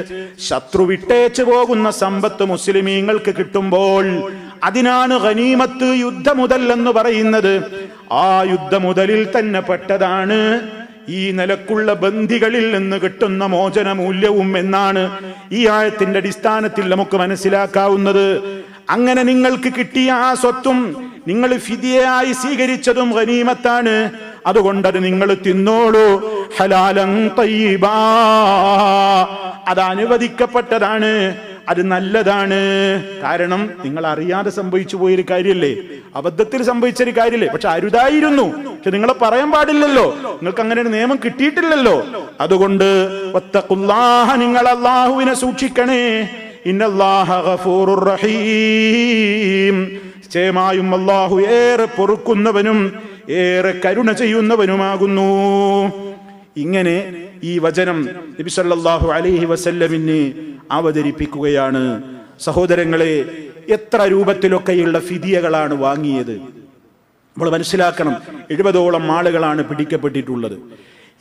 S1: ശത്രു വിട്ടേച്ച് പോകുന്ന സമ്പത്ത് മുസ്ലിമീങ്ങൾക്ക് കിട്ടുമ്പോൾ അതിനാണ് ഗനീമത്ത്, യുദ്ധമുതൽ എന്ന് പറയുന്നത്. ആ യുദ്ധമുതലിൽ തന്നെ പെട്ടതാണ് ഈ നിലക്കുള്ള ബന്ധികളിൽ നിന്ന് കിട്ടുന്ന മോചന മൂല്യവും എന്നാണ് ഈ ആയത്തിന്റെ അടിസ്ഥാനത്തിൽ നമുക്ക് മനസ്സിലാക്കാവുന്നത്. അങ്ങനെ നിങ്ങൾക്ക് കിട്ടിയ ആ സ്വത്തും നിങ്ങൾ ഫിദിയയായി സ്വീകരിച്ചതും ഗനീമത്താണ്. അതുകൊണ്ടത് നിങ്ങൾ തിന്നോളൂ. ഹലാലൻ തയ്യിബാ, അത് അനുവദിക്കപ്പെട്ടതാണ്, അത് നല്ലതാണ്. കാരണം നിങ്ങൾ അറിയാതെ സംഭവിച്ചു പോയൊരു കാര്യല്ലേ, അബദ്ധത്തിൽ സംഭവിച്ചൊരു കാര്യല്ലേ. പക്ഷെ അരുതായിരുന്നു, പക്ഷെ നിങ്ങളെ പറയാൻ പാടില്ലല്ലോ, നിങ്ങൾക്ക് അങ്ങനെ ഒരു നിയമം കിട്ടിയിട്ടില്ലല്ലോ. അതുകൊണ്ട് വത്തഖുല്ലാഹ, നിങ്ങൾ അല്ലാഹുവിനെ സൂക്ഷിക്കണേ. ഇന്നല്ലാഹ ഗഫൂറുർ റഹീം, നിശ്ചയമായും അല്ലാഹു ഏറെ പൊറുക്കുന്നവനും ഏറെ കരുണ ചെയ്യുന്നവനുമാകുന്നു. ഇങ്ങനെ ഈ വചനം നബി സല്ലല്ലാഹു അലൈഹി വസല്ലമിന് അവതരിപ്പിക്കുകയാണ്. സഹോദരങ്ങളെ, എത്ര രൂപത്തിലൊക്കെയുള്ള ഫിദിയകളാണ് വാങ്ങിയത് നമ്മൾ മനസ്സിലാക്കണം. 70ഓളം ആളുകളാണ് പിടിക്കപ്പെട്ടിട്ടുള്ളത്.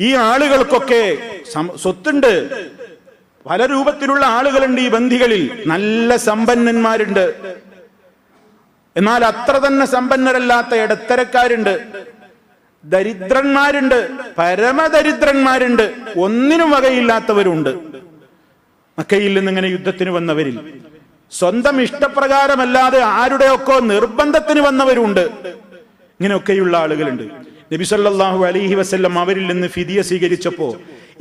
S1: ഈ ആളുകൾക്കൊക്കെ സ്വത്തുണ്ട്, പല രൂപത്തിലുള്ള ആളുകളുണ്ട് ഈ ബന്ധികളിൽ. നല്ല സമ്പന്നന്മാരുണ്ട്, എന്നാൽ അത്ര തന്നെ സമ്പന്നരല്ലാത്ത ഇടത്തരക്കാരുണ്ട്, ദരിദ്രന്മാരുണ്ട്, പരമദരിദ്രന്മാരുണ്ട്, ഒന്നിനും വകയില്ലാത്തവരുണ്ട്. മക്കയിൽ നിന്ന് ഇങ്ങനെ യുദ്ധത്തിന് വന്നവരിൽ സ്വന്തം ഇഷ്ടപ്രകാരമല്ലാതെ ആരുടെയൊക്കെ നിർബന്ധത്തിന് വന്നവരുണ്ട്. ഇങ്ങനെയൊക്കെയുള്ള ആളുകളുണ്ട്. നബി സല്ലല്ലാഹു അലൈഹി വസല്ലം അവരിൽ നിന്ന് ഫിദിയ സ്വീകരിച്ചപ്പോ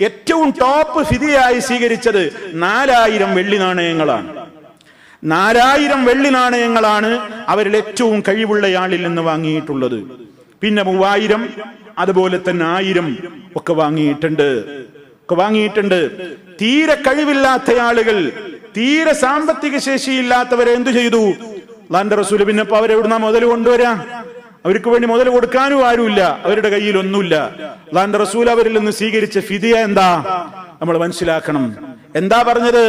S1: ഏറ്റവും ടോപ്പ് ഫിദിയായി സ്വീകരിച്ചത് 4000 വെള്ളി നാണയങ്ങളാണ്. 4000 വെള്ളി നാണയങ്ങളാണ് അവരിൽ ഏറ്റവും കഴിവുള്ളയാളിൽ നിന്ന് വാങ്ങിയിട്ടുള്ളത്. പിന്നെ 3000, അതുപോലെ തന്നെ 1000 ഒക്കെ വാങ്ങിയിട്ടുണ്ട്. തീരെ കഴിവില്ലാത്ത ആളുകൾ, തീരെ സാമ്പത്തിക ശേഷിയില്ലാത്തവരെ എന്തു ചെയ്തു? അല്ലാഹുവിന്റെ റസൂൽ പിന്നെ അവരെവിടുന്ന മുതൽ കൊണ്ടുവരാ? അവർക്ക് വേണ്ടി മുതൽ കൊടുക്കാനും ആരുമില്ല, അവരുടെ കയ്യിൽ ഒന്നുമില്ല. അല്ലാഹുവിന്റെ റസൂൽ അവരിൽ നിന്ന് സ്വീകരിച്ച ഫിദിയ എന്താ നമ്മൾ മനസ്സിലാക്കണം. എന്താ പറഞ്ഞത്?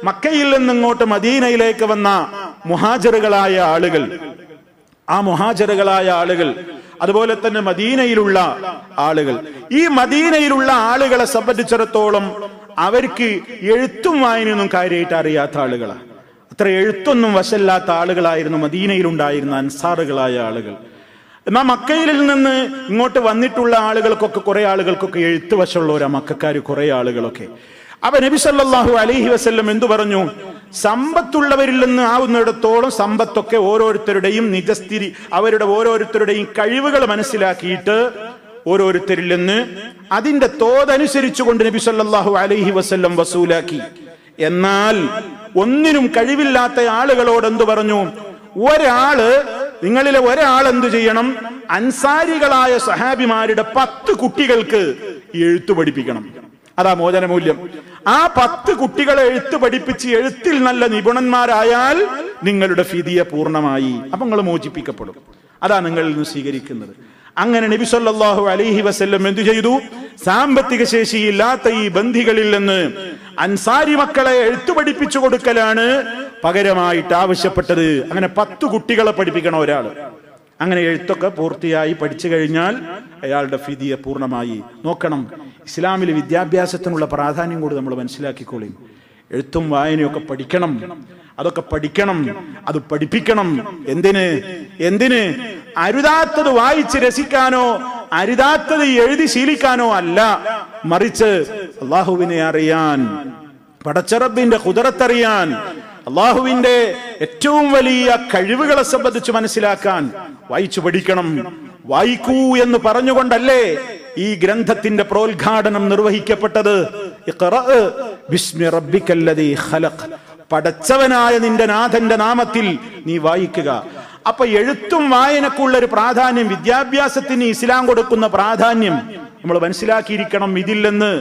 S1: മക്കയിൽ നിന്ന് ഇങ്ങോട്ട് മദീനയിലേക്ക് വന്ന മുഹാജിറുകളായ ആളുകൾ, ആ മുഹാജിറുകളായ ആളുകൾ, അതുപോലെ തന്നെ മദീനയിലുള്ള ആളുകൾ, ഈ മദീനയിലുള്ള ആളുകളെ സംബന്ധിച്ചിടത്തോളം അവർക്ക് എഴുത്തും വായനയൊന്നും കാര്യമായിട്ട് അറിയാത്ത ആളുകളാണ്. അത്ര എഴുത്തൊന്നും വശമില്ലാത്ത ആളുകളായിരുന്നു മദീനയിലുണ്ടായിരുന്ന അൻസാറുകളായ ആളുകൾ. എന്നാൽ മക്കയിൽ നിന്ന് ഇങ്ങോട്ട് വന്നിട്ടുള്ള ആളുകൾക്കൊക്കെ, കുറെ ആളുകൾക്കൊക്കെ എഴുത്ത് വശമുള്ളവരാ മക്കാര്, കുറെ ആളുകളൊക്കെ. അപ്പൊ നബി സല്ലല്ലാഹു അലൈഹി വസല്ലം എന്തു പറഞ്ഞു? സമ്പത്തുള്ളവരിൽ നിന്ന് ആവുന്നിടത്തോളം സമ്പത്തൊക്കെ ഓരോരുത്തരുടെയും നിജസ്ഥിതി, അവരുടെ ഓരോരുത്തരുടെയും കഴിവുകൾ മനസ്സിലാക്കിയിട്ട് ഓരോരുത്തരിൽ നിന്ന് അതിന്റെ തോതനുസരിച്ചുകൊണ്ട് നബി സല്ലല്ലാഹു അലൈഹി വസല്ലം വസൂലാക്കി. എന്നാൽ ഒന്നിനും കഴിവില്ലാത്ത ആളുകളോട് എന്തു പറഞ്ഞു? നിങ്ങളിലെ ഒരാൾ എന്തു ചെയ്യണം? അൻസാരികളായ സഹാബിമാരുടെ 10 കുട്ടികൾക്ക് എഴുത്തു പഠിപ്പിക്കണം. അതാ മോചനമൂല്യം. ആ 10 കുട്ടികളെ എഴുത്ത് പഠിപ്പിച്ച് എഴുത്തിൽ നല്ല നിപുണന്മാരായാൽ നിങ്ങളുടെ ഫിദിയ പൂർണ്ണമായി. അപ്പൊ നിങ്ങൾ മോചിപ്പിക്കപ്പെടും. അതാ നിങ്ങളിൽ നിന്ന് സ്വീകരിക്കുന്നത്. അങ്ങനെ നബി സല്ലല്ലാഹു അലൈഹി വസല്ലം എന്തു ചെയ്തു? സാമ്പത്തിക ശേഷിയില്ലാത്ത ഈ ബന്ധികളിൽ നിന്ന് അൻസാരി മക്കളെ എഴുത്തു പഠിപ്പിച്ചു കൊടുക്കലാണ് പകരമായിട്ട് ആവശ്യപ്പെട്ടത്. അങ്ങനെ 10 കുട്ടികളെ പഠിപ്പിക്കണം ഒരാള്. അങ്ങനെ എഴുത്തൊക്കെ പൂർത്തിയായി പഠിച്ചു കഴിഞ്ഞാൽ അയാളുടെ ഫിദിയ പൂർണ്ണമായി. നോക്കണം, ഇസ്ലാമിൽ വിദ്യാഭ്യാസത്തിനുള്ള പ്രാധാന്യം കൂടി നമ്മൾ മനസ്സിലാക്കിക്കോളി. എഴുത്തും വായനയൊക്കെ പഠിക്കണം, അതൊക്കെ പഠിക്കണം, അത് പഠിപ്പിക്കണം. എന്തിന്? അരുതാത്തത് വായിച്ച് രസിക്കാനോ അരുതാത്തത് എഴുതി ശീലിക്കാനോ അല്ല, മറിച്ച് അള്ളാഹുവിനെ അറിയാൻ, പടച്ചറബിന്റെ ഖുദറത്തറിയാൻ, അള്ളാഹുവിന്റെ ഏറ്റവും വലിയ കഴിവുകളെ സംബന്ധിച്ച് മനസ്സിലാക്കാൻ വായിച്ചു പഠിക്കണം. വായിക്കൂ എന്ന് പറഞ്ഞുകൊണ്ടല്ലേ ഈ ഗ്രന്ഥത്തിന്റെ പ്രോദ്ഘാടനം നിർവഹിക്കപ്പെട്ടത്? ഇഖ്റഅ ബിസ്മി റബ്ബിക്കല്ലദീ ഖലഖ്, പടച്ചവനായ നിന്റെ നാഥന്റെ നാമത്തിൽ നീ വായിക്കുക. അപ്പൊ എഴുത്തും വായനക്കുള്ള ഒരു പ്രാധാന്യം, വിദ്യാഭ്യാസത്തിന് ഇസ്ലാം കൊടുക്കുന്ന പ്രാധാന്യം നമ്മൾ മനസ്സിലാക്കിയിരിക്കണം ഇതില്ലെന്ന്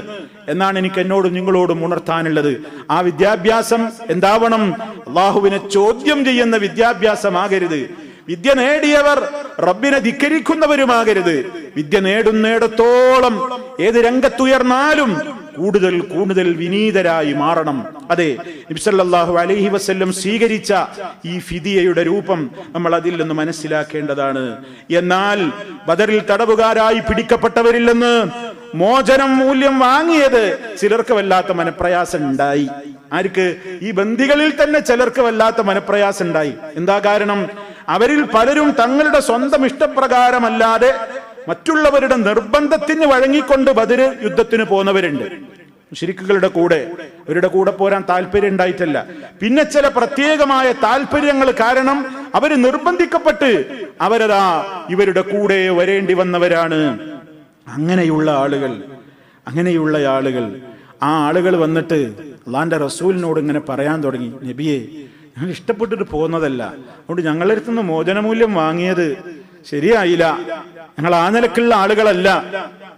S1: എന്നാണ് എനിക്ക് എന്നോടും നിങ്ങളോടും ഉണർത്താനുള്ളത്. ആ വിദ്യാഭ്യാസം എന്താവണം? അള്ളാഹുവിനെ ചോദ്യം ചെയ്യുന്ന വിദ്യാഭ്യാസമാകരുത്. വിദ്യ നേടിയവർ റബ്ബിനെ ധിക്കരിക്കുന്നവരുമാകരുത്. വിദ്യ നേടുന്നിടത്തോളം ഏത് രംഗത്തുയർന്നാലും കൂടുതൽ കൂടുതൽ വിനീതരായി മാറണം. അതെ, നബി സല്ലല്ലാഹു അലൈഹി വസല്ലം സ്വീകരിച്ച ഈ ഫിദിയയുടെ രൂപം നമ്മൾ അതിൽ നിന്ന് മനസ്സിലാക്കേണ്ടതാണ്. എന്നാൽ ബദറിൽ തടവുകാരായി പിടിക്കപ്പെട്ടവരിൽ നിന്ന് മോചനം മൂല്യം വാങ്ങിയത് ചിലർക്ക് വല്ലാത്ത മനപ്രയാസം ഉണ്ടായി. ആർക്ക്? ഈ ബന്ദികളിൽ തന്നെ ചിലർക്ക് വല്ലാത്ത മനപ്രയാസം ഉണ്ടായി. എന്താ കാരണം? അവരിൽ പലരും തങ്ങളുടെ സ്വന്തം ഇഷ്ടപ്രകാരമല്ലാതെ മറ്റുള്ളവരുടെ നിർബന്ധത്തിന് വഴങ്ങിക്കൊണ്ട് ബദർ യുദ്ധത്തിന് പോന്നവരുണ്ട്. മുശ്രിക്കുകളുടെ കൂടെ, അവരുടെ കൂടെ പോരാൻ താല്പര്യം ഉണ്ടായിട്ടല്ല, പിന്നെ ചില പ്രത്യേകമായ താല്പര്യങ്ങൾ കാരണം അവര് നിർബന്ധിക്കപ്പെട്ട് അവരതാ ഇവരുടെ കൂടെ വരേണ്ടി വന്നവരാണ്. അങ്ങനെയുള്ള ആളുകൾ ആ ആളുകൾ വന്നിട്ട് അള്ളാന്റെ റസൂലിനോട് ഇങ്ങനെ പറയാൻ തുടങ്ങി, നബിയെ, ഞങ്ങൾ ഇഷ്ടപ്പെട്ടിട്ട് പോകുന്നതല്ല, അതുകൊണ്ട് ഞങ്ങളുടെ അടുത്തുനിന്ന് മോചനമൂല്യം വാങ്ങിയത് ശരിയായില്ല, ഞങ്ങൾ ആ നിലക്കുള്ള ആളുകളല്ല.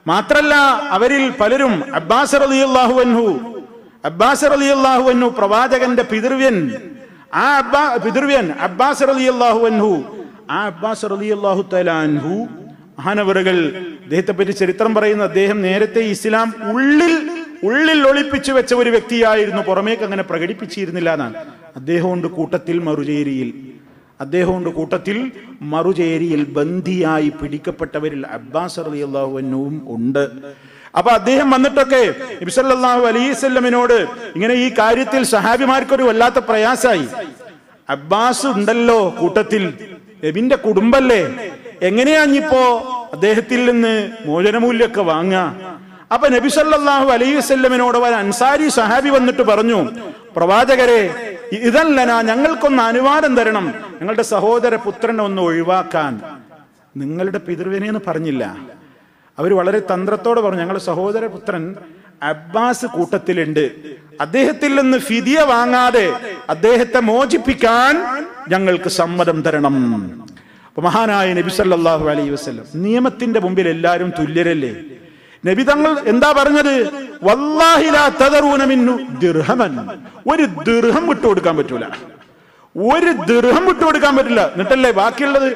S1: മാത്രല്ല അവരിൽ പലരും അബ്ബാസ് റളിയല്ലാഹു അൻഹു പ്രവാചകന്റെ പിതൃവ്യൻ അബ്ബാസ് റളിയല്ലാഹു അൻഹു, ആ അബ്ബാസ് റളിയല്ലാഹു തആല അൻഹു മഹാനവറുകൾ അദ്ദേഹത്തെ പറ്റി ചരിത്രം പറയുന്ന, അദ്ദേഹം നേരത്തെ ഇസ്ലാം ഉള്ളിൽ ഒളിപ്പിച്ചു വെച്ച ഒരു വ്യക്തിയായിരുന്നു, പുറമേക്ക് അങ്ങനെ പ്രകടിപ്പിച്ചിരുന്നില്ല എന്നാണ്. അദ്ദേഹമുണ്ട് കൂട്ടത്തിൽ മറുചേരിയിൽ ബന്ദിയായി പിടിക്കപ്പെട്ടവരിൽ അബ്ബാസ് റളിയല്ലാഹു അൻഹുവും ഉണ്ട്. അപ്പൊ അദ്ദേഹം വന്നിട്ടൊക്കെ നബി സല്ലല്ലാഹു അലൈഹി വസല്ലമിനോട് ഇങ്ങനെ ഈ കാര്യത്തിൽ സഹാബിമാർക്കൊരു വല്ലാത്ത പ്രയാസായി. അബ്ബാസ് ഉണ്ടല്ലോ കൂട്ടത്തിൽ, നബിന്റെ കുടുംബല്ലേ, എങ്ങനെയാഞ്ഞിപ്പോ അദ്ദേഹത്തിൽ നിന്ന് മോചനമൂല്യമൊക്കെ വാങ്ങാ? അപ്പൊ നബി സല്ലല്ലാഹു അലൈഹി വസല്ലമിനോട് ഒരു അൻസാരി സഹാബി വന്നിട്ട് പറഞ്ഞു, പ്രവാചകരെ, ഇതല്ലനാ, ഞങ്ങൾക്കൊന്ന് അനുവാദം തരണം, ഞങ്ങളുടെ സഹോദര പുത്രനെ ഒന്ന് ഒഴിവാക്കാൻ. നിങ്ങളുടെ പിതൃവിനെന്ന് പറഞ്ഞില്ല, അവർ വളരെ തന്ത്രത്തോടെ പറഞ്ഞു, ഞങ്ങളുടെ സഹോദര പുത്രൻ അബ്ബാസ് കൂട്ടത്തിലുണ്ട്, അദ്ദേഹത്തിൽ നിന്ന് ഫിദിയ വാങ്ങാതെ അദ്ദേഹത്തെ മോചിപ്പിക്കാൻ ഞങ്ങൾക്ക് സമ്മതം തരണം. അപ്പൊ മഹാനായ നബി സല്ലല്ലാഹു അലൈഹി വസല്ലം, നിയമത്തിന്റെ മുമ്പിൽ എല്ലാവരും തുല്യരല്ലേ? നബി തങ്ങൾ എന്താ പറഞ്ഞത്? വല്ലാഹി ലാ തദറൂന മിന്നു ദിർഹമൻ, ഒരു ദിർഹം വിട്ടുകൊടുക്കാൻ പറ്റൂല, എന്നിട്ടല്ലേ ബാക്കിയുള്ളത്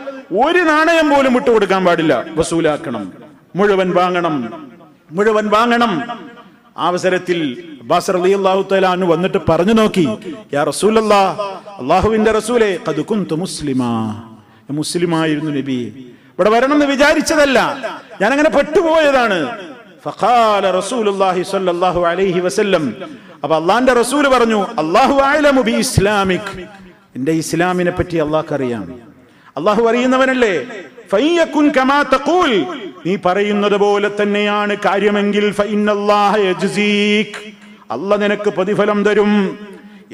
S1: ഒരു നാണയം പോലും വിട്ടുകൊടുക്കാൻ പാടില്ല, വസൂലാക്കണം, മുഴുവൻ വാങ്ങണം. അവസരത്തിൽ അബ്ബാസ് റളിയല്ലാഹു തആല അൻഹു വന്നിട്ട് പറഞ്ഞു നോക്കി, യാ റസൂലല്ലാഹ്, അല്ലാഹുവിന്റെ റസൂലേ, ഖദ് കുന്തു മുസ്ലിമാ, മുസ്ലിമായിരുന്നു നബിയെ, ഇവിടെ വരണമെന്ന് വിചാരിച്ചതല്ല, ഞാൻ അങ്ങനെ പെട്ടുപോയതാണ്. ഫഖാല റസൂലുള്ളാഹി സ്വല്ലല്ലാഹു അലൈഹി വസല്ലം, അപ്പോൾ അല്ലാഹുവിന്റെ റസൂൽ പറഞ്ഞു, അല്ലാഹു അഅലമു ബി ഇസ്ലാമിക്, നിന്റെ ഇസ്ലാമിനെ പറ്റി അല്ലാഹുക്ക് അറിയാം, അല്ലാഹു അറിയുന്നവനല്ലേ. ഫയകുൻ കമാ തഖൂൽ, നീ പറയുന്നത് പോലെ തന്നെയാണ് കാര്യമെങ്കിൽ, ഫഇന്നല്ലാഹ യജ്സീക്, അല്ലാഹു നിനക്ക് പ്രതിഫലം തരും.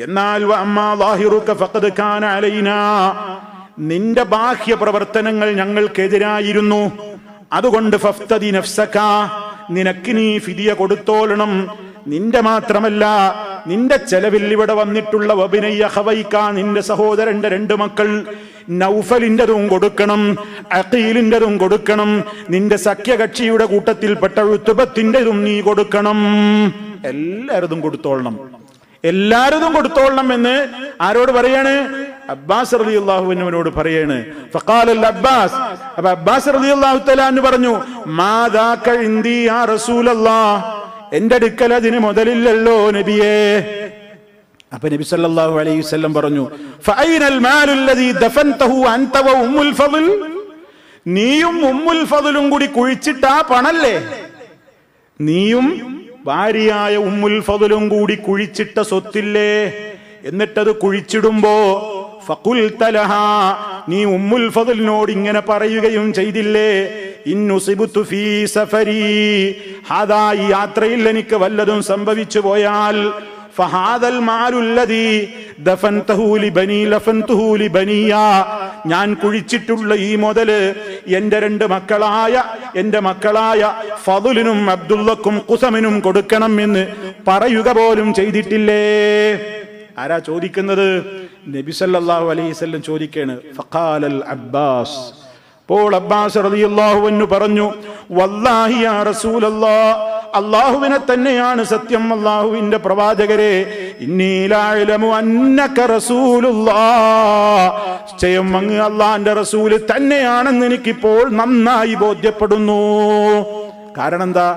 S1: എന്നാൽ വഅമ്മാ ളാഹിറുക ഫഖദ് കാന അലൈനാ, നിന്റെ ബാഹ്യ പ്രവർത്തനങ്ങൾ ഞങ്ങൾക്കെതിരായിരുന്നു, അതുകൊണ്ട് ഫഫ്തദി നഫ്സക, നിനക്ക് നീ ഫിദിയ കൊടുത്തോളണം. നിന്റെ മാത്രമല്ല, നിന്റെ ചെലവിൽ ഇവിടെ വന്നിട്ടുള്ള വബിനയ്യ ഖവൈക, നിന്റെ സഹോദരന്റെ 2 മക്കൾ നൗഫലിന്റെതും കൊടുക്കണം, അഖീലിന്റെതും കൊടുക്കണം, നിന്റെ സഖ്യകക്ഷിയുടെ കൂട്ടത്തിൽപ്പെട്ട ഉത്ബത്തിന്റെതും നീ കൊടുക്കണം. എല്ലാവരും കൊടുത്തോളണം എന്ന് ആരോട് പറയാണ്? അബ്ബാസ് റളിയല്ലാഹു അൻഹുവിനോട് പറയാണ്. ഫഖാലൽ അബ്ബാസ്, അപ്പോൾ അബ്ബാസ് റളിയല്ലാഹു തആല അൻഹു പറഞ്ഞു, മാദാക ഇൻദി യാ റസൂലല്ലാഹ്, എന്റെ അടുക്കൽ അതിന് മുതലില്ലല്ലോ നബിയേ. അപ്പൊ നബി സല്ലല്ലാഹു അലൈഹി വസല്ലം പറഞ്ഞു, ഫഅൈനൽ മാലുൽ ലദീ ദഫൻതഹു അൻത വ ഉമ്മുൽ ഫദ്ൽ, നീയും ഉമ്മുൽ ഫദ്ലും കൂടി കുഴിച്ചിട്ട ആ പണല്ലേ, നീയും ഭാര്യയായ ഉമ്മുൽ ഫദ്ലും കൂടി കുഴിച്ചിട്ട സ്വത്തില്ലേ, എന്നിട്ടത് കുഴിച്ചിടുമ്പോ ഫഖുൽത ലഹാ, നീ ഉമ്മുൽ ഫദ്ലിനോട് ഇങ്ങനെ പറയുകയും ചെയ്തില്ലേ, ഇന്നുസിബതു ഫീ സഫരി, ഹാദാ, ഈ യാത്രയിൽ എനിക്ക് വല്ലതും സംഭവിച്ചു പോയാൽ, ഫഹാദൽ മാലുല്ലദീ ദഫൻതഹു ലിബനിയ, ഞാൻ കുഴിച്ചിട്ടുള്ള ഈ മുതല് എന്റെ 2 മക്കളായ ഫദ്ലിനും അബ്ദുള്ളക്കും ഖുസമിനും കൊടുക്കണം എന്ന് പറയുക പോലും ചെയ്തിട്ടില്ലേ. ആരാ ചോദിക്കുന്നത്? നബി സല്ലല്ലാഹു അലൈഹി വസല്ലം ചോദിക്കാണ്. ഫഖാലൽ അബ്ബാസ്, അപ്പോൾ അബ്ബാസ് റളിയല്ലാഹു അൻഹു പറഞ്ഞു, വല്ലാഹി യാ റസൂലല്ലാഹ്, അല്ലാഹുവിനെ തന്നെയാണ് സത്യം, അല്ലാഹുവിന്റെ പ്രവാചകരെ, ഇന്നി ലഅലമു അന്നക റസൂലുള്ളാഹ്, നിശ്ചയം അങ്ങ് അല്ലാഹുവിന്റെ റസൂൽ തന്നെയാണെന്ന് എനിക്കിപ്പോൾ നന്നായി ബോധ്യപ്പെടുന്നു. കാരണം എന്താ?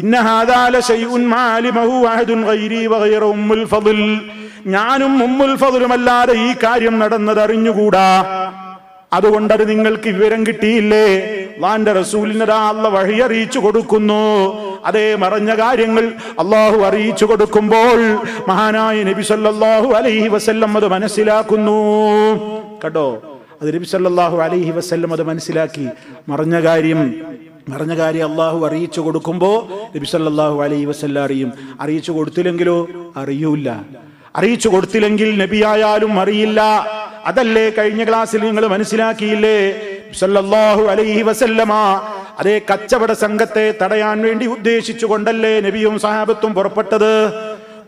S1: ഇന്ന ഹാദാ ലശൈഉൻ മാലിമഹു അഹദുൻ ഗൈരി വഗൈറ ഉമ്മുൽ ഫദ്ൽ, ഞാനും ഉമ്മുൽ ഫദ്ലുമല്ലാതെ ഈ കാര്യം നടന്നത് അറിഞ്ഞുകൂടാ, അതുകൊണ്ടത് നിങ്ങൾക്ക് വിവരം കിട്ടിയില്ലേ? അല്ലാഹുവിന്റെ റസൂലിനെ അല്ലാഹു വഹി അറിയിച്ചു കൊടുക്കുന്നു. അതേ മറഞ്ഞ കാര്യങ്ങൾ അല്ലാഹു അറിയിച്ചു കൊടുക്കുമ്പോൾ മഹാനായ നബി സല്ലല്ലാഹു അലൈഹി വസല്ലം അത് മനസ്സിലാക്കുന്നു. കേട്ടോ, അത് നബി സല്ലല്ലാഹു അലൈഹി വസല്ലം അത് മനസ്സിലാക്കി. മറഞ്ഞ കാര്യം മറഞ്ഞ കാര്യം അള്ളാഹു അറിയിച്ചു കൊടുക്കുമ്പോൾ നബി സല്ലല്ലാഹു അലൈഹി വസല്ലം അറിയും. അറിയിച്ചു കൊടുത്തില്ലെങ്കിലോ അറിയൂല. അറിയിച്ചു കൊടുത്തില്ലെങ്കിൽ നബിയായാലും അറിയില്ല. അതല്ലേ കഴിഞ്ഞ ക്ലാസ്സിൽ നിങ്ങൾ മനസ്സിലാക്കിയില്ലേ? സല്ലല്ലാഹു അലൈഹി വസല്ലമ അതേ കച്ചവട സംഘത്തെ തടയാൻ വേണ്ടി ഉദ്ദേശിച്ചുകൊണ്ടല്ലേ നബിയും സഹാബത്തും പുറപ്പെട്ടത്.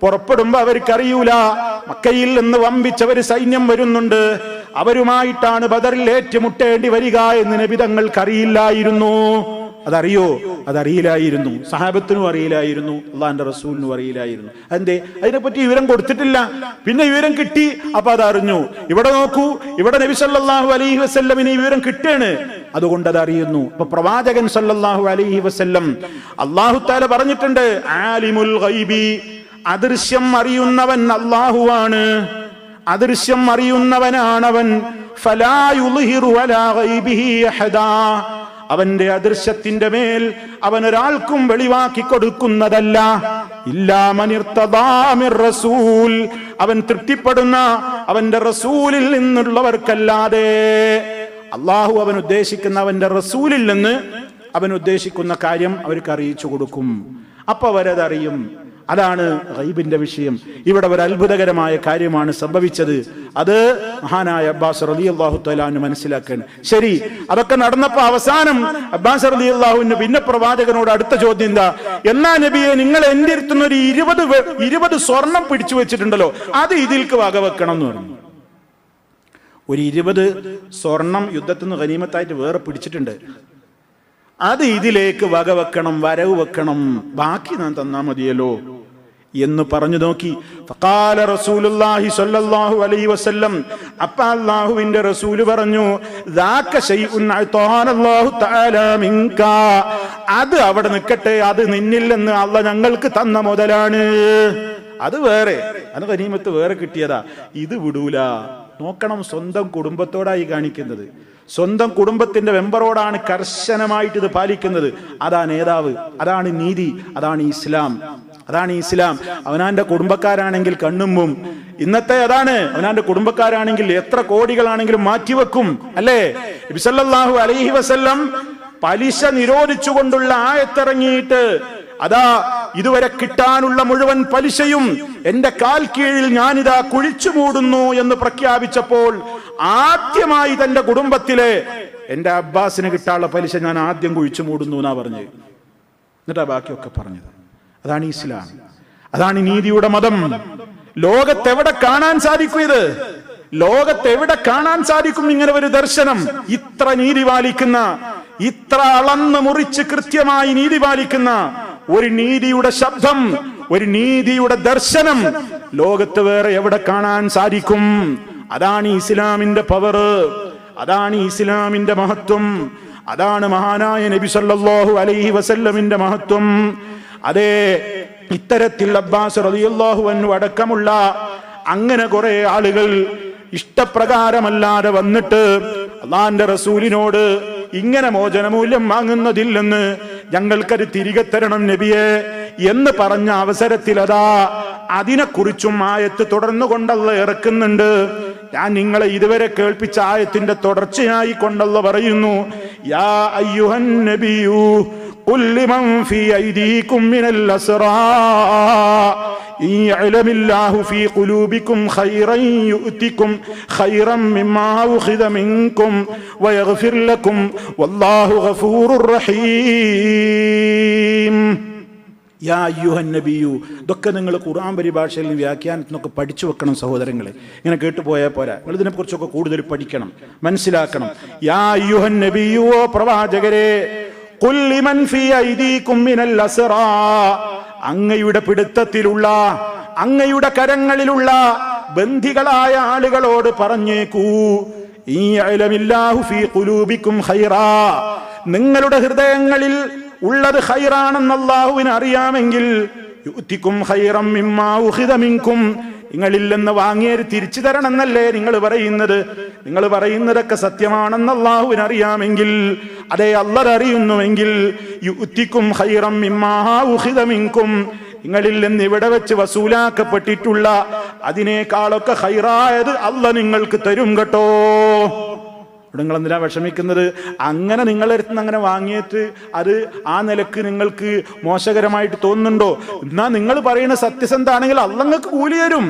S1: പുറപ്പെടുമ്പോ അവർക്കറിയൂല മക്കയിൽ നിന്ന് വമ്പിച്ച ഒരു സൈന്യം വരുന്നുണ്ട്, അവരുമായിട്ടാണ് ബദറിൽ ഏറ്റുമുട്ടേണ്ടി വരിക എന്ന് നബി തങ്ങൾക്കറിയില്ലായിരുന്നു. അതറിയോ? അതറിയില്ലായിരുന്നു. സഹാബത്തിനും അറിയില്ലായിരുന്നു, അള്ളാഹിന്റെ റസൂലിനും അറിയില്ലായിരുന്നു. അതെന്തേ? അതിനെപ്പറ്റി വിവരം കൊടുത്തിട്ടില്ല. പിന്നെ വിവരം കിട്ടി, അപ്പൊ അതറിഞ്ഞു. ഇവിടെ നോക്കൂ, ഇവിടെ നബി സല്ലല്ലാഹു അലൈഹി വസല്ലമിന് ഈ വിവരം കിട്ടാണ്, അതുകൊണ്ട് അതറിയുന്നു. അപ്പൊ പ്രവാചകൻ സല്ലല്ലാഹു അലൈഹി വസല്ലം അല്ലാഹു തആല പറഞ്ഞിട്ടുണ്ട്, ആലിമുൽ ഗൈബി, അദൃശ്യം അറിയുന്നവൻ അല്ലാഹുവാണ്, അദൃശ്യം അറിയുന്നവനാണവൻ. ഫലാ യുളിഹിറു അലാ ഗൈബിഹി അഹദാ, അവന്റെ അദൃശ്യത്തിന്റെ മേൽ അവൻ ഒരാൾക്കും വെളിവാക്കി കൊടുക്കുന്നതല്ല. ഇല്ലാ മനിർത്തദാ മിർ റസൂൽ, അവൻ തൃപ്തിപ്പെടുന്ന അവന്റെ റസൂലിൽ നിന്നുള്ളവർക്കല്ലാതെ. അള്ളാഹു അവൻ ഉദ്ദേശിക്കുന്ന അവന്റെ റസൂലിൽ നിന്ന് അവൻ ഉദ്ദേശിക്കുന്ന കാര്യം അവർക്ക് അറിയിച്ചു കൊടുക്കും. അപ്പൊ അവരതറിയും. അതാണ് ഗൈബിന്റെ വിഷയം. ഇവിടെ ഒരു അത്ഭുതകരമായ കാര്യമാണ് സംഭവിച്ചത്. അത് മഹാനായ അബ്ബാസ് റളിയല്ലാഹു തആല അൻഹു മനസ്സിലാക്കാൻ. ശരി, അതൊക്കെ നടന്നപ്പോ അവസാനം അബ്ബാസ് റളിയല്ലാഹു അൻഹു പിന്നെ പ്രവാചകനോട് അടുത്ത ചോദ്യം എന്താ? എന്നാ നബിയെ, നിങ്ങൾ എന്റെ അടുത്തുന്ന ഒരു 20 സ്വർണം പിടിച്ചു വെച്ചിട്ടുണ്ടല്ലോ, അത് ഇതിൽക്ക് വകവെക്കണം എന്ന് പറഞ്ഞു. ഒരു 20 സ്വർണം യുദ്ധത്തിൽ നിന്ന് ഗനീമത്തായിട്ട് വേറെ പിടിച്ചിട്ടുണ്ട്, അത് ഇതിലേക്ക് വകവെക്കണം, വരവ് വെക്കണം, ബാക്കി ഞാൻ തന്നാ മതിയല്ലോ എന്ന് പറഞ്ഞു നോക്കി. ഫഖാല റസൂലുള്ളാഹി സ്വല്ലല്ലാഹു അലൈഹി വസല്ലം, അപ്പ അല്ലാഹുവിന്റെ റസൂൽ പറഞ്ഞു, ദാക ശൈഉൻ അതാനല്ലാഹു തആല മിൻക, അത് അവിടെ നിൽക്കട്ടെ, അത് നിന്നിൽ നിന്ന് അല്ലാഹു ഞങ്ങൾക്ക് തന്ന മുതലാണ്. അത് വേറെ, അത് ഗനീമത്ത് വേറെ കിട്ടിയതാ, ഇത് വിടൂല. നോക്കണം, സ്വന്തം കുടുംബത്തോടായി കാണിക്കുന്നത്, സ്വന്തം കുടുംബത്തിന്റെ മെമ്പറോടാണ് കർശനമായിട്ട് ഇത് പാലിക്കുന്നത്. അതാണ് നേതാവ്, അതാണ് നീതി, അതാണ് ഇസ്ലാം, അതാണ് ഇസ്ലാം. അവനാന്റെ കുടുംബക്കാരാണെങ്കിൽ കണ്ണുമ്പും. ഇന്നത്തെ അതാണ്, അവനാന്റെ കുടുംബക്കാരാണെങ്കിൽ എത്ര കോടികളാണെങ്കിലും മാറ്റിവെക്കും, അല്ലേ? നബി സല്ലല്ലാഹു അലൈഹി വസല്ലം പലിശ നിരോധിച്ചുകൊണ്ടുള്ള ആയത്തിറങ്ങിയിട്ട്, അതാ ഇതുവരെ കിട്ടാനുള്ള മുഴുവൻ പലിശയും എന്റെ കാൽ കീഴിൽ ഞാനിതാ കുഴിച്ചു മൂടുന്നു എന്ന് പ്രഖ്യാപിച്ചപ്പോൾ ആദ്യമായി തന്റെ കുടുംബത്തിലെ എന്റെ അബ്ബാസിന് കിട്ടാനുള്ള പലിശ ഞാൻ ആദ്യം കുഴിച്ചു മൂടുന്നു എന്നാ പറഞ്ഞത്. എന്നിട്ടാ ബാക്കിയൊക്കെ പറഞ്ഞത്. അതാണ് ഇസ്ലാം, അതാണ് നീതിയുടെ മതം. ലോകത്തെവിടെ കാണാൻ സാധിക്കും ഇത്? ലോകത്തെവിടെ കാണാൻ സാധിക്കും ഇങ്ങനെ ഒരു ദർശനം? ഇത്ര നീതി പാലിക്കുന്ന, ഇത്ര അളന്ന് മുറിച്ച് കൃത്യമായി നീതി പാലിക്കുന്ന ഒരു നീതിയുടെ ശബ്ദം, ഒരു നീതിയുടെ ദർശനം ലോകത്ത് വേറെ എവിടെ കാണാൻ സാധിക്കും? അതാണ് ഇസ്ലാമിന്റെ പവർ, അതാണ് ഇസ്ലാമിന്റെ മഹത്വം, അതാണ് മഹാനായ നബി സല്ലല്ലാഹു അലൈഹി വസല്ലമിന്റെ മഹത്വം. അതേ, ഇത്തരത്തിൽ അബ്ബാസ് റളിയല്ലാഹു അൻഹു അടക്കമുള്ള അങ്ങനെ കുറെ ആളുകൾ ഇഷ്ടപ്രകാരമല്ലാതെ വന്നിട്ട് അല്ലാഹുവിന്റെ റസൂലിനോട് ഇങ്ങനെ മോചനമൂല്യം വാങ്ങുന്നതില്ലെന്ന്, ഞങ്ങൾക്കത് തിരികെ തരണം നബിയെ എന്ന് പറഞ്ഞ അവസരത്തിൽ അതാ അതിനെക്കുറിച്ചും ആയത്ത് തുടർന്നു കൊണ്ടല്ല ഇറക്കുന്നുണ്ട്. ഞാൻ നിങ്ങളെ ഇതുവരെ കേൾപ്പിച്ച ആയത്തിന്റെ തുടർച്ചയായി കൊണ്ടല്ല പറയുന്നു, യാ അയ്യുഹൻ നബിയു ഖുൽ ലിമൻ ഫീ ഐദീകും മിനൽ അസ്റാ ഇൻ യഅലമില്ലാഹു ഫീ ഖുലൂബികും ഖൈറൻ യുഅതികും ഖൈറൻ മിമ്മാ ഉഖിദ മിൻകും വയഗ്ഫിർ ലക്കും വല്ലാഹു ഗഫൂറുർ റഹീം. യാ അയ്യുഹൻ നബിയു, ഇതൊക്കെ നിങ്ങൾ ഖുർആൻ പരിഭാഷയിൽ വ്യാഖ്യാനത്തിനൊക്കെ പഠിച്ചു വെക്കണം സഹോദരങ്ങളെ. ഇങ്ങനെ കേട്ടുപോയാൽ പോരാ, നിങ്ങൾ ഇതിനെക്കുറിച്ചൊക്കെ കൂടുതൽ പഠിക്കണം, മനസ്സിലാക്കണം. യാ അയ്യുഹൻ നബിയു, ഓ പ്രവാചകരെ, ഖുൽ ലിമൻ ഫീ ഐദീകും മിനൽ അസ്റാ, അങ്ങയുടെ പിടുത്തത്തിലുള്ള, അങ്ങയുടെ കരങ്ങളിലുള്ള ബന്ധികളായ ആളുകളോട് പറഞ്ഞേക്കൂ, ഇൻ യഅലമില്ലാഹു ഫീ ഖുലൂബികും ഖൈറാ, നിങ്ങളുടെ ഹൃദയങ്ങളിൽ ഉള്ളത് ഖൈറാണെന്ന് അല്ലാഹുവിന് അറിയാമെങ്കിൽ, യുഅതികും ഖൈറൻ മിമ്മാ ഉഖിദ മിൻകും, നിങ്ങളിൽ നിന്ന് വാങ്ങിയത് തിരിച്ചു തരണമെന്നല്ലേ നിങ്ങൾ പറയുന്നത്? നിങ്ങൾ പറയുന്നതൊക്കെ സത്യമാണെന്ന് അല്ലാഹുവിന് അറിയാമെങ്കിൽ, അതേ അല്ലാഹ് അറിയുന്നുവെങ്കിൽ, യുഅതികും ഖൈറൻ മിമ്മാ ഉഖിദ മിൻകും, നിങ്ങളിൽ നിന്ന് ഇവിടെ വെച്ച് വസൂലാക്കപ്പെട്ടിട്ടുള്ള അതിനേക്കാളൊക്കെ ഖൈറായത് അല്ലാഹ് നിങ്ങൾക്ക് തരും കേട്ടോ. നിങ്ങൾ എന്തിനാ വിഷമിക്കുന്നത്? അങ്ങനെ നിങ്ങളുടെ അടുത്ത് നിന്ന് അങ്ങനെ വാങ്ങിയിട്ട് അത് ആ നിലക്ക് നിങ്ങൾക്ക് മോശകരമായിട്ട് തോന്നുന്നുണ്ടോ? എന്നാ നിങ്ങൾ പറയുന്ന സത്യസന്ധാണെങ്കിൽ അള്ളാഹ് നിങ്ങൾക്ക് കൂലി തരും.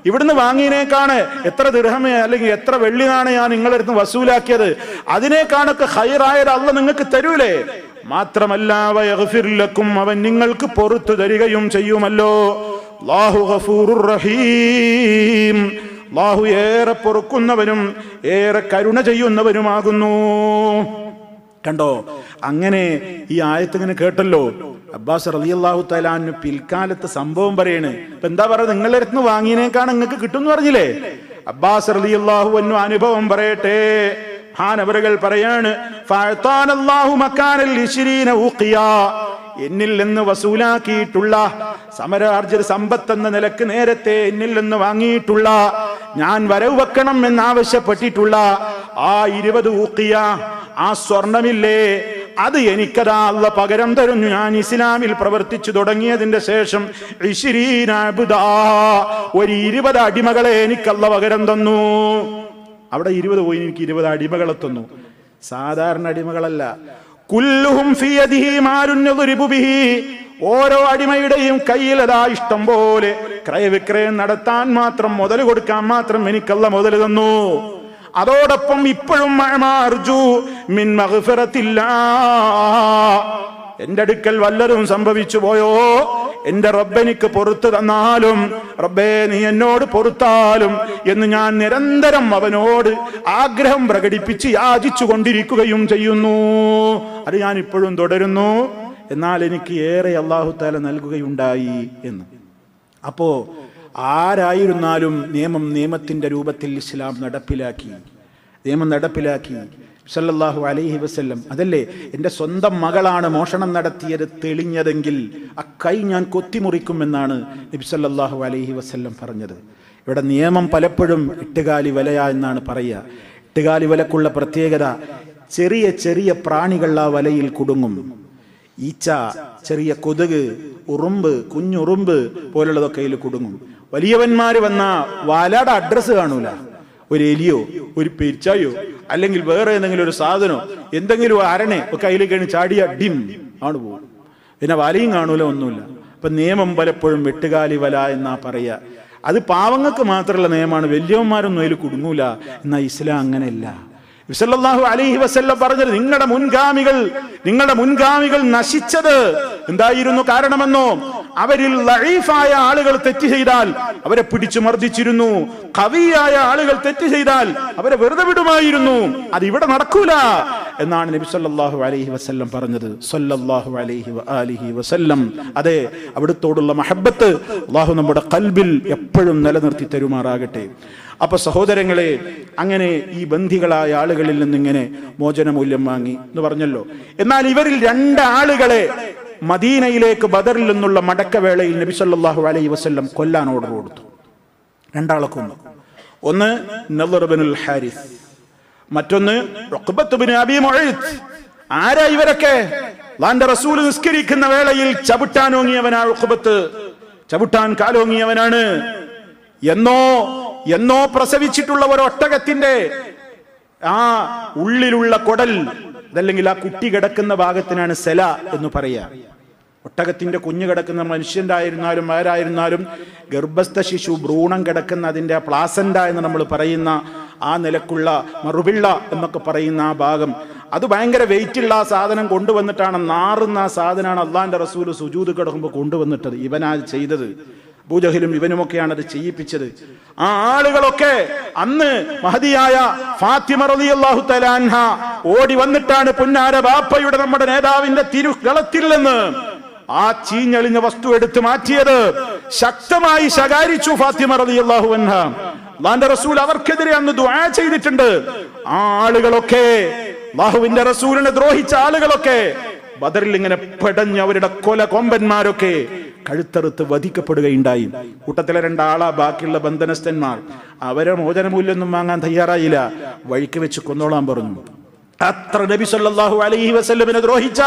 S1: ഇവിടുന്ന് വാങ്ങിയതിനേക്കാണ് എത്ര ദിർഹം അല്ലെങ്കിൽ എത്ര വെള്ളി നാണയാണ് നിങ്ങളുടെ അടുത്ത് വസൂലാക്കിയത്, അതിനേക്കാണൊക്കെ ഖൈറായത് അള്ളാഹ് നിങ്ങൾക്ക് തരൂലേ? മാത്രമല്ല വയഗ്ഫിർ ലക്കും, അവൻ നിങ്ങൾക്ക് പൊറുത്തു തരികയും ചെയ്യുമല്ലോ. അല്ലാഹു ഗഫൂറുർ റഹീം, അല്ലാഹു ഏറെ പൊറുക്കുന്നവനും ഏറെ കരുണ ചെയ്യുന്നവനുമാകുന്നു. കണ്ടോ, അങ്ങനെ ഈ ആയത്ത് ഇങ്ങനെ കേട്ടല്ലോ. അബ്ബാസ് റളിയല്ലാഹു തആല അൻഹു പിൽക്കാലത്ത് സംഭവം പറയാണ്. ഇപ്പൊ എന്താ പറയുക, നിങ്ങളുടെ അടുത്ത് വാങ്ങിയതിനേക്കാണ് നിങ്ങൾക്ക് കിട്ടും പറഞ്ഞില്ലേ? അബ്ബാസ് റളിയല്ലാഹു അൻഹു അനുഭവം പറയട്ടെ. ഹാനവറുകൾ പറയാണ്, ഫഅതാനല്ലാഹു മകാനൽ 20 ഉഖിയ, എന്നിൽ നിന്ന് വസൂലാക്കിയിട്ടുള്ള സമരാർജിത സമ്പത്ത് എന്ന നിലക്ക് നേരത്തെ എന്നിൽ നിന്ന് വാങ്ങിയിട്ടുള്ള, ഞാൻ വരവ് വെക്കണം എന്നാവശ്യപ്പെട്ടിട്ടുള്ള ആ 20 ഊഖിയ, ആ സ്വർണമില്ലേ, അത് എനിക്കതാ അല്ലാഹ് പകരം തരുന്നു. ഞാൻ ഇസ്ലാമിൽ പ്രവർത്തിച്ചു തുടങ്ങിയതിന്റെ ശേഷം 20 അബ്ദാ, ഒരു 20 അടിമകളെ എനിക്ക് അല്ലാഹ് പകരം തന്നു. അവിടെ 20 പോയി, എനിക്ക് 20 അടിമകളെ തന്നു. സാധാരണ അടിമകളല്ല. കുല്ലുഹും ഫീ യദിഹി മാലുൻ യദ്രിബു ബിഹി, ഓരോ അടിമയുടെയും കയ്യിൽ അതാ ഇഷ്ടം പോലെ ക്രയവിക്രയം നടത്താൻ മാത്രം, മുതൽ കൊടുക്കാൻ മാത്രം എനിക്കല്ല മുതൽ തന്നു. അതോടൊപ്പം ഇപ്പോഴും മിൻ മഗ്ഫിറത്തില്ലാ, എന്റെ അടുക്കൽ വല്ലതും സംഭവിച്ചു പോയോ, എന്റെ റബ്ബെനിക്ക് പൊറുത്തു തന്നാലും, റബ്ബേ നീ എന്നോട് പൊറുത്താലും എന്ന് ഞാൻ നിരന്തരം അവനോട് ആഗ്രഹം പ്രകടിപ്പിച്ച് യാചിച്ചു കൊണ്ടിരിക്കുകയും ചെയ്യുന്നു. അത് ഞാൻ ഇപ്പോഴും തുടരുന്നു. എന്നാൽ എനിക്ക് ഏറെ അല്ലാഹു തആല നൽകുകയുണ്ടായി എന്ന്. അപ്പോ ആരായിരുന്നാലും നിയമത്തിന്റെ രൂപത്തിൽ ഇസ്ലാം നടപ്പിലാക്കി, നിയമം നടപ്പിലാക്കി. സല്ലല്ലാഹു അലൈഹി വസല്ലം, അതല്ലേ എൻ്റെ സ്വന്തം മകളാണ് മോഷണം നടത്തിയത് തെളിഞ്ഞതെങ്കിൽ ആ കൈ ഞാൻ കൊത്തിമുറിക്കുമെന്നാണ് നബി സല്ലല്ലാഹു അലൈഹി വസല്ലം പറഞ്ഞത്. ഇവിടെ നിയമം പലപ്പോഴും എട്ടുകാലി വലയ എന്നാണ് പറയുക. എട്ടുകാലി വലക്കുള്ള പ്രത്യേകത, ചെറിയ ചെറിയ പ്രാണികൾ ആ വലയിൽ കുടുങ്ങും. ഈച്ച, ചെറിയ കൊതുക്, ഉറുമ്പ്, കുഞ്ഞുറുമ്പ് പോലുള്ളതൊക്കെ അതിൽ കുടുങ്ങും. വലിയവന്മാര് വന്ന വലയുടെ അഡ്രസ്സ് കാണൂല. ഒരു എലിയോ ഒരു പെരിച്ചായോ അല്ലെങ്കിൽ വേറെ ഏതെങ്കിലും ഒരു സാധനോ എന്തെങ്കിലും അരണേ ഒക്കെ അതിൽ കഴിഞ്ഞ് ചാടിയ ഡിം ആണ് പോകും. പിന്നെ വലയും കാണൂല, ഒന്നുമില്ല. അപ്പൊ നിയമം പലപ്പോഴും വെട്ടുകാലി വല എന്നാ പറയുക. അത് പാവങ്ങൾക്ക് മാത്രമുള്ള നിയമമാണ്, വലിയവന്മാരൊന്നും അതിൽ കുടുങ്ങൂല. എന്നാ ഇസ്ലാം അങ്ങനെയല്ല. സല്ലല്ലാഹു അലൈഹി വസല്ലം പറഞ്ഞത്, നിങ്ങളുടെ മുൻഗാമികൾ നശിച്ചത് എന്തായിരുന്നു കാരണമെന്നോ, അവരിൽ ലഈഫായ ആളുകൾ തെറ്റ് ചെയ്താൽ അവരെ പിടിച്ചു മർദ്ദിച്ചിരുന്നു, ഖവിയായ ആളുകൾ തെറ്റ് ചെയ്താൽ അവരെ വെറുതെ വിടുമായിരുന്നു. അത് ഇവിടെ നടക്കൂല എന്നാണ് നബി സല്ലല്ലാഹു അലൈഹി വസല്ലം പറഞ്ഞത്. സല്ലല്ലാഹു അലൈഹി വആലിഹി വസല്ലം. അതെ, അവിടുത്തോടുള്ള മഹബ്ബത്ത് അല്ലാഹു നമ്മുടെ ഖൽബിൽ എപ്പോഴും നിലനിർത്തി തരുമാറാകട്ടെ. അപ്പൊ സഹോദരങ്ങളെ, അങ്ങനെ ഈ ബന്ധികളായ ആളുകളിൽ നിന്നിങ്ങനെ മോചനമൂല്യം വാങ്ങി എന്ന് പറഞ്ഞല്ലോ. എന്നാൽ ഇവരിൽ 2 ആളുകളെ മദീനയിലേക്ക് ബദറിൽ നിന്നുള്ള മടക്കവേളയിൽ നബി സല്ലല്ലാഹു അലൈഹി വസല്ലം കൊല്ലാൻ ഓർഡർ കൊടുത്തു. 2 ആളെ കൊന്നു. ഒന്ന് നളർ ഇബ്നുൽ ഹാരിസ്, മറ്റൊന്ന് ഉഖ്ബത്ത് ഇബ്നു അബീ മുഈത്ത്. ആരാ ഇവരൊക്കെ? അല്ലാഹുവിന്റെ റസൂൽ നിസ്കരിക്കുന്ന വേളയിൽ ചവിട്ടാനോങ്ങിയവനാണ് ഉഖ്ബത്ത്, ചവിട്ടാൻ കാലോങ്ങിയവനാണ്. എന്നോ പ്രസവിച്ചിട്ടുള്ള ഒരു ഒട്ടകത്തിന്റെ ആ ഉള്ളിലുള്ള കൊടൽ, അതല്ലെങ്കിൽ ആ കുട്ടി കിടക്കുന്ന ഭാഗത്തിനാണ് സെല എന്ന് പറയാ. ഒട്ടകത്തിന്റെ കുഞ്ഞു കിടക്കുന്ന, മനുഷ്യന്റെ ആയിരുന്നാലും ആരായിരുന്നാലും ഗർഭസ്ഥ ശിശു ഭ്രൂണം കിടക്കുന്ന അതിന്റെ പ്ലാസന്റ എന്ന് നമ്മൾ പറയുന്ന ആ നിലക്കുള്ള മറുപിള്ള എന്നൊക്കെ പറയുന്ന ആ ഭാഗം, അത് ഭയങ്കര വെയിറ്റുള്ള ആ സാധനം കൊണ്ടുവന്നിട്ടാണ്, നാറുന്ന ആ സാധനമാണ് അള്ളാന്റെ റസൂൽ സുജൂദ് കിടക്കുമ്പോൾ കൊണ്ടുവന്നിട്ടത്. ഇവനാ ചെയ്തത്, അബൂജഹലും ഇവനുമൊക്കെയാണ് അത് ചെയ്യിപ്പിച്ചത്. ആ ആളുകളൊക്കെ അന്ന് മഹദിയായ ഫാത്തിമ റളിയല്ലാഹു തആല അൻഹ ഓടി വന്നിട്ടാണ് പുന്നാര ബാപ്പയുടെ നമ്മുടെ നേതാവിന്റെ തിരുകളത്തിൽ നിന്ന് ആ ചീഞ്ഞളിഞ്ഞ വസ്തു എടുത്തു മാറ്റിയത്. ശക്തമായി ശകാരിച്ചു ഫാത്തിമ റളിയല്ലാഹു അൻഹ. അല്ലാഹുവിന്റെ റസൂൽ അവർക്കെതിരെ അന്ന് ദുആ ചെയ്തിട്ടുണ്ട്. ആ ആളുകളൊക്കെ, അല്ലാഹുവിന്റെ റസൂലിനെ ദ്രോഹിച്ച ആളുകളൊക്കെ ബദറിൽ ഇങ്ങനെ പെടഞ്ഞ് അവരുടെ കൊല കൊമ്പന്മാരൊക്കെ കഴുത്തറുത്ത് വധിക്കപ്പെടുകയുണ്ടായി. കൂട്ടത്തിലെ 2 ആളാ ബാക്കിയുള്ള ബന്ധനസ്ഥന്മാർ. അവരെ മോചനമൂല്യൊന്നും വാങ്ങാൻ തയ്യാറായില്ല, വഴിക്ക് വെച്ച് കൊന്നോളാൻ പറഞ്ഞു. അത്ര നബി സല്ലല്ലാഹു അലൈഹി വസല്ലമിനെ ദ്രോഹിച്ച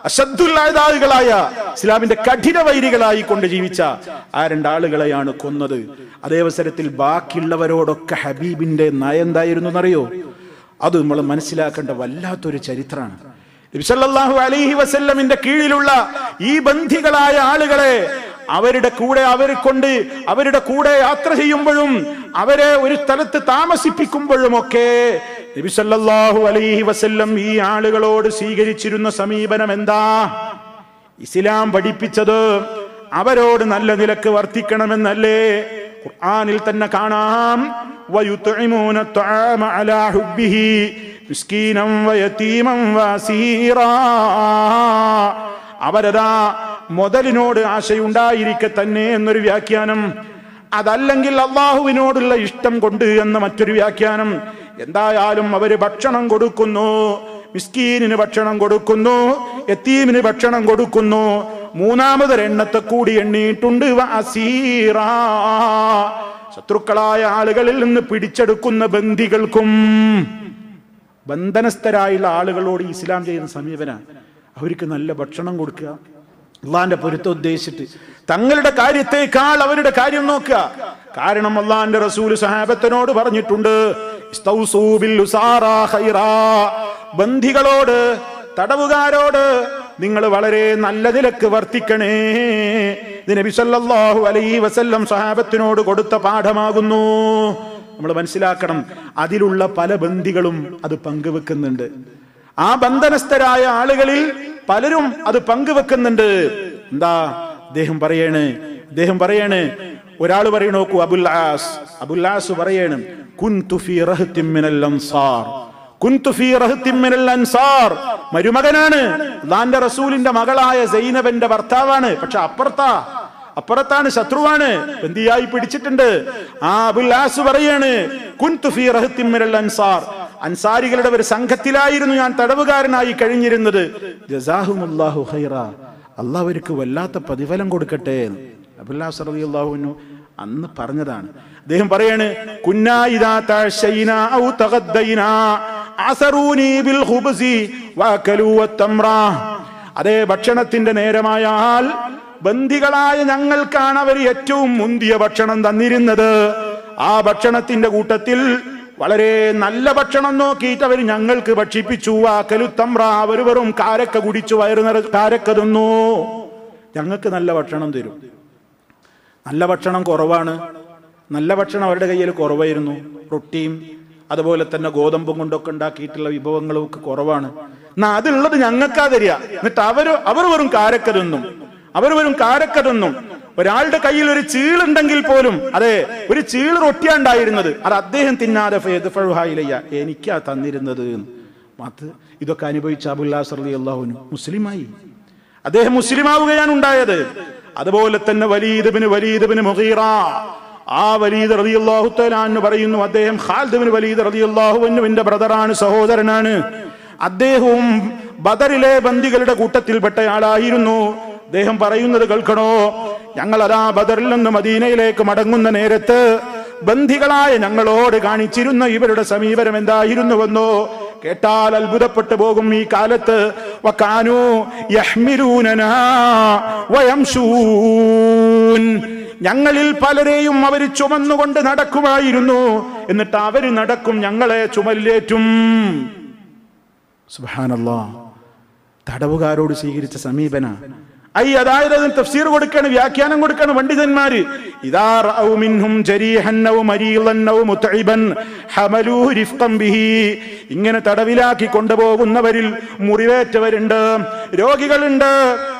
S1: അശദ്ദുൽ അദാഇകളായ, ഇസ്ലാമിന്റെ കഠിന വൈരികളായി കൊണ്ട് ജീവിച്ച ആ 2 ആളുകളെയാണ് കൊന്നത്. അതേ അവസരത്തിൽ ബാക്കിയുള്ളവരോടൊക്കെ ഹബീബിന്റെ നയം എന്തായിരുന്നു എന്നറിയോ? അത് നമ്മൾ മനസ്സിലാക്കേണ്ട വല്ലാത്തൊരു ചരിത്രമാണ്. നബി സല്ലല്ലാഹു അലൈഹി വസല്ലമിന്റെ കീഴിലുള്ള ഈ ബന്ധികളായ ആളുകളെ അവരുടെ കൂടെ യാത്ര ചെയ്യുമ്പോഴും അവരെ ഒരു സ്ഥലത്ത് താമസിപ്പിക്കുമ്പോഴുമൊക്കെ നബി സല്ലല്ലാഹു അലൈഹി വസല്ലം ഈ ആളുകളോട് സ്വീകരിച്ചിരുന്ന സമീപനം എന്താ? ഇസ്ലാം പഠിപ്പിച്ചത് അവരോട് നല്ല നിലക്ക് വർത്തിക്കണമെന്നല്ലേ? ഖുർആനിൽ തന്നെ കാണാം, വയുത്ഇമൂന അത്അമ അലാ ഹുബ്ബിഹി മിസ്കീനൻ വയതീമൻ വഅസീറാ. അവരതാ മുതലിനോട് ആശയുണ്ടായിരിക്കെ തന്നെ എന്നൊരു വ്യാഖ്യാനം, അതല്ലെങ്കിൽ അള്ളാഹുവിനോടുള്ള ഇഷ്ടം കൊണ്ട് എന്ന മറ്റൊരു വ്യാഖ്യാനം. എന്തായാലും അവര് ഭക്ഷണം കൊടുക്കുന്നു, മിസ്കീനിന് ഭക്ഷണം കൊടുക്കുന്നു, യതീമിന് ഭക്ഷണം കൊടുക്കുന്നു. മൂന്നാമതൊരെണ്ണത്തെ കൂടി എണ്ണിയിട്ടുണ്ട്, വഅസീറാ. ശത്രുക്കളായ ആളുകളിൽ നിന്ന് പിടിച്ചെടുക്കുന്ന ബന്ദികൾക്കും. ബന്ധനസ്ഥരായുള്ള ആളുകളോട് ഇസ്ലാം ചെയ്യുന്ന സമീപനം അവർക്ക് നല്ല ഭക്ഷണം കൊടുക്കുക, അള്ളാന്റെ പൊരുത്തം ഉദ്ദേശിച്ചിട്ട് തങ്ങളുടെ കാര്യത്തേക്കാൾ അവരുടെ കാര്യം നോക്കുക. കാരണം അള്ളാന്റെ റസൂല് സഹാബത്തിനോട് പറഞ്ഞിട്ടുണ്ട്, ബന്ധികളോട്, തടവുകാരോട് നിങ്ങൾ വളരെ നല്ല നിലക്ക് വർത്തിക്കണേ. ഇത് നബി സല്ലല്ലാഹു അലൈഹി വസല്ലം സഹാബത്തിനോട് കൊടുത്ത പാഠമാകുന്നു. നമ്മൾ മനസ്സിലാക്കണം, അതിലുള്ള പല ബന്ധികളും അത് പങ്കുവെക്കുന്നുണ്ട്. ആ ബന്ധനസ്ഥരായ ആളുകളിൽ പലരും അത് പങ്കുവെക്കുന്നുണ്ട്. എന്താ അദ്ദേഹം പറയാണ് ഒരാൾ പറയണ നോക്കൂ, അബുൽ ആസ് പറയാണ്, കുൻതു ഫീ റഹ്തിൻ മിനൽ അൻസാർ. മരുമകനാണ്, അല്ലാഹുവിന്റെ റസൂലിന്റെ മകളായ സൈനബിന്റെ ഭർത്താവാണ്. പക്ഷെ അപ്പുറത്താണ്, ശത്രുവാണ്, ബന്ദിയായി പിടിച്ചിട്ടുണ്ട്. ആ അബുൽ ആസ് പറയാണ്, കുൻതു ഫീ റഹ്തിൻ മിനൽ അൻസാർ. അൻസാരികളുടെ ഒരു സംഘത്തിലായിരുന്നു ഞാൻ തടവുകാരനായി കഴിഞ്ഞിരുന്നത്. ജസാഹുമുല്ലാഹു ഖൈറാ, അല്ലാഹു അവർക്ക് വല്ലാത്ത പ്രതിഫലം കൊടുക്കട്ടെ. അബുൽ ആസ് റളിയല്ലാഹു അൻഹു അന്ന് പറഞ്ഞതാണ്. അദ്ദേഹം പറയാണ്, കുന്നാ ഇദാ തഅശൈനാ ഔ തഗദ്ദൈനാ അസറൂനി ബിൽ ഖുബ്സി വഅകലൂ വത്തംറാ. അതേ ഭക്ഷണത്തിന്റെ നേരമായാൽ ബന്ദികളായ ഞങ്ങൾക്കാണ് അവർ ഏറ്റവും മുന്തിയ ഭക്ഷണം തന്നിരുന്നത്. ആ ഭക്ഷണത്തിന്റെ കൂട്ടത്തിൽ വളരെ നല്ല ഭക്ഷണം നോക്കിയിട്ട് അവർ ഞങ്ങൾക്ക് ഭക്ഷിപ്പിച്ചു. വഅകലൂ തംറ, അവർ വെറും കാരക്ക കുടിച്ചു വയറു കാരക്ക തിന്നു. ഞങ്ങൾക്ക് നല്ല ഭക്ഷണം തരും. നല്ല ഭക്ഷണം കുറവാണ്. നല്ല ഭക്ഷണം അവരുടെ കയ്യിൽ കുറവായിരുന്നു. റൊട്ടിയും അതുപോലെ തന്നെ ഗോതമ്പും കൊണ്ടൊക്കെ ഉണ്ടാക്കിയിട്ടുള്ള വിഭവങ്ങളും ഒക്കെ കുറവാണ്. എന്നാ അതുള്ളത് ഞങ്ങൾക്കാ തരിക. എന്നിട്ട് അവർ വെറും കാരക്ക തിന്നും. ഒരാളുടെ കയ്യിൽ ഒരു ചീളുണ്ടെങ്കിൽ പോലും, അതെ, ഒരു ചീള് റൊട്ടിയാണ്ടായിരുന്നത്, അത് അദ്ദേഹം തിന്നാതെ എനിക്കാ തന്നിരുന്നത്. ഇതൊക്കെ അനുഭവിച്ച അബുൽ ആസ് റളിയല്ലാഹു അൻഹു മുസ്ലിമായി. അദ്ദേഹം മുസ്ലിമാവുകയാണ് ഉണ്ടായത്. അതുപോലെ തന്നെ വലീദ് ഇബ്നു മുഗീറ, ആ വലീദ് റളിയല്ലാഹു തആല അൻഹു പറയുന്നു, അദ്ദേഹം ഖാലിദ് ഇബ്നു വലീദ് റളിയല്ലാഹു അൻഹുവിന്റെ ബ്രദറാണ്, സഹോദരനാണ്. അദ്ദേഹവും ബദറിലെ ബന്ദികളുടെ കൂട്ടത്തിൽപ്പെട്ടയാളായിരുന്നു. അദ്ദേഹം പറയുന്നത് കേൾക്കണോ, ഞങ്ങൾ അതാ ബദറിൽ നിന്ന് മദീനയിലേക്ക് മടങ്ങുന്ന നേരത്ത് ബന്ദികളായ ഞങ്ങളോട് കാണിച്ചിരുന്ന ഇവരുടെ സമീപനം എന്തായിരുന്നുവെന്നോ കേട്ടാൽ അത്ഭുതപ്പെട്ടു പോകും. ഈ കാലത്ത് വകാനൂ യഹ്മിലൂനനാ വയംശൂൻ, ഞങ്ങളിൽ പലരെയും അവർ ചുമന്നുകൊണ്ട് നടക്കുമായിരുന്നു. എന്നിട്ട് അവര് നടക്കും, ഞങ്ങളെ ചുമലിലേറ്റും. സുബ്ഹാനല്ലാഹ്, തടവുകാരോട് സ്വീകരിച്ച സമീപന. അതായത് അതിന് തഫ്സീർ കൊടുക്കാണ്, വ്യാഖ്യാനം കൊടുക്കാണ് പണ്ഡിതന്മാര്. ഇദാ റഔ മിൻഹും ജരീഹൻ ഔ മരീളൻ ഔ മുതഇബൻ ഹമലൂ റിഫ്ഖൻ ബിഹി. ഇങ്ങനെ തടവിലാക്കി കൊണ്ടുപോകുന്നവരിൽ മുറിവേറ്റവരുണ്ട്, രോഗികളുണ്ട്,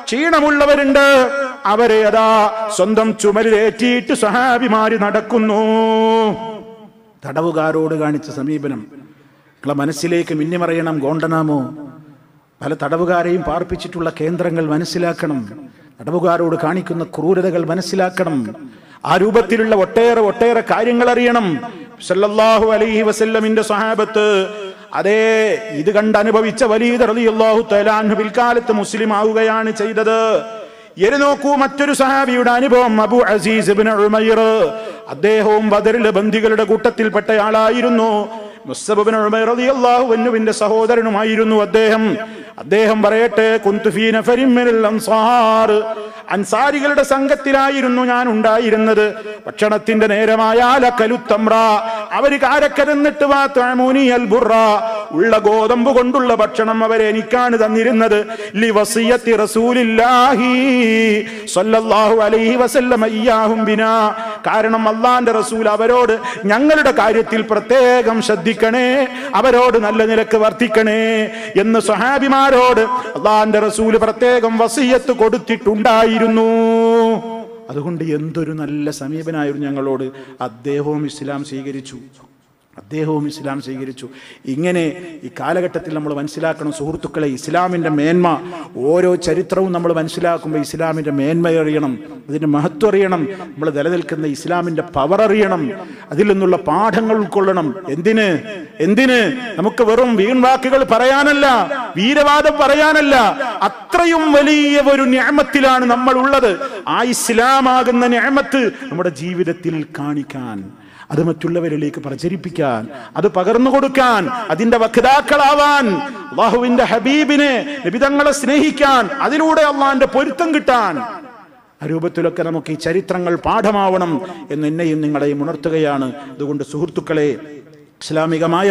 S1: ക്ഷീണമുള്ളവരുണ്ട്. അവരെ അതാ സ്വന്തം ചുമലിലേറ്റിയിട്ട് സ്വഹാബിമാര് നടക്കുന്നു. തടവുകാരോട് കാണിച്ച സമീപനം നിങ്ങളെ മനസ്സിലേക്ക് മിന്നിമറയണം. ഗോണ്ടനാമോ, പല തടവുകാരെയും പാർപ്പിച്ചിട്ടുള്ള കേന്ദ്രങ്ങൾ മനസ്സിലാക്കണം. തടവുകാരോട് കാണിക്കുന്ന ക്രൂരതകൾ മനസ്സിലാക്കണം. ആ രൂപത്തിലുള്ള ഒട്ടേറെ കാര്യങ്ങൾ അറിയണം. സല്ലല്ലാഹു അലൈഹി വസല്ലമിന്റെ സ്വഹാബത്ത് അതേ ഇത് കണ്ട് അനുഭവിച്ച വലീദ് റളിയല്ലാഹു തആല അൻഹു പിൽക്കാലത്ത് മുസ്ലിം ആവുകയാണ് ചെയ്തത്. ഇനി നോക്കൂ മറ്റൊരു സഹാബിയുടെ അനുഭവം. അബൂ അസീസ് ഇബ്നു ഉമൈർ, അദ്ദേഹവും ബദറിലെ ബന്ദികളുടെ കൂട്ടത്തിൽപ്പെട്ടയാളായിരുന്നു. മുസ്അബ് ഇബ്നു ഉമൈർ റളിയല്ലാഹു അൻഹുവിന്റെ സഹോദരനുമായിരുന്നു അദ്ദേഹം. അദ്ദേഹം പറയട്ടെ, കുന്തു ഫീ നഫരിൻ മിനൽ അൻസാർ, അൻസാരികളുടെ സംഘത്തിലായിരുന്നു ഞാൻ ഉണ്ടായിരുന്നത്. ഭക്ഷണത്തിന്റെ നേരമായാൽ കലുത്തമ്ര, അവര് കാരക്കരന്നിട്ട് ഉള്ള ഗോതമ്പ് കൊണ്ടുള്ള ഭക്ഷണം അവരെ എനിക്കാണ് തന്നിരുന്നത്. ലി വസിയത്തി റസൂലില്ലാഹി സ്വല്ലല്ലാഹു അലൈഹി വസല്ലം ഇയ്യാഹും ബിനാ, കാരണം അല്ലാഹുവിന്റെ റസൂൽ അവരോട് ഞങ്ങളുടെ കാര്യത്തിൽ പ്രത്യേകം ശ്രദ്ധിക്കണേ, അവരോട് നല്ല നിലക്ക് വർത്തിക്കണേ എന്ന് സ്വഹാബിമാരോട് അല്ലാഹുവിന്റെ റസൂൽ പ്രത്യേകം വസിയത്ത് കൊടുത്തിട്ടുണ്ടായിരുന്നു. അതുകൊണ്ട് എന്തൊരു നല്ല സമീപനായിരുന്നു ഞങ്ങളോട്. അദ്ദേഹവും ഇസ്ലാം സ്വീകരിച്ചു. ഇങ്ങനെ ഈ കാലഘട്ടത്തിൽ നമ്മൾ മനസ്സിലാക്കണം സുഹൃത്തുക്കളെ, ഇസ്ലാമിൻ്റെ മേന്മ. ഓരോ ചരിത്രവും നമ്മൾ മനസ്സിലാക്കുമ്പോൾ ഇസ്ലാമിൻ്റെ മേന്മ അറിയണം, അതിൻ്റെ മഹത്വം അറിയണം, നമ്മൾ നിലനിൽക്കുന്ന ഇസ്ലാമിൻ്റെ പവർ അറിയണം, അതിൽ നിന്നുള്ള പാഠങ്ങൾ ഉൾക്കൊള്ളണം. എന്തിന് നമുക്ക് വെറും വീൺവാക്കുകൾ പറയാനല്ല, വീരവാദം പറയാനല്ല, അത്രയും വലിയ ഒരു നിഅമത്തിലാണ് നമ്മൾ ഉള്ളത്. ആ ഇസ്ലാമാകുന്ന നിഅമത്ത് നമ്മുടെ ജീവിതത്തിൽ കാണിക്കാൻ, അത് മറ്റുള്ളവരിലേക്ക് പ്രചരിപ്പിക്കാൻ, അത് പകർന്നു കൊടുക്കാൻ, അതിന്റെ വക്താക്കളാവാൻ, അല്ലാഹുവിന്റെ ഹബീബിനെ നബിതങ്ങളെ സ്നേഹിക്കാൻ, അതിലൂടെ അള്ളാഹിന്റെ പൊരുത്തം കിട്ടാൻ, ആ രൂപത്തിലൊക്കെ നമുക്ക് ഈ ചരിത്രങ്ങൾ പാഠമാവണം എന്ന് എന്നെയും നിങ്ങളെയും ഉണർത്തുകയാണ്. അതുകൊണ്ട് സുഹൃത്തുക്കളെ, ഇസ്ലാമികമായ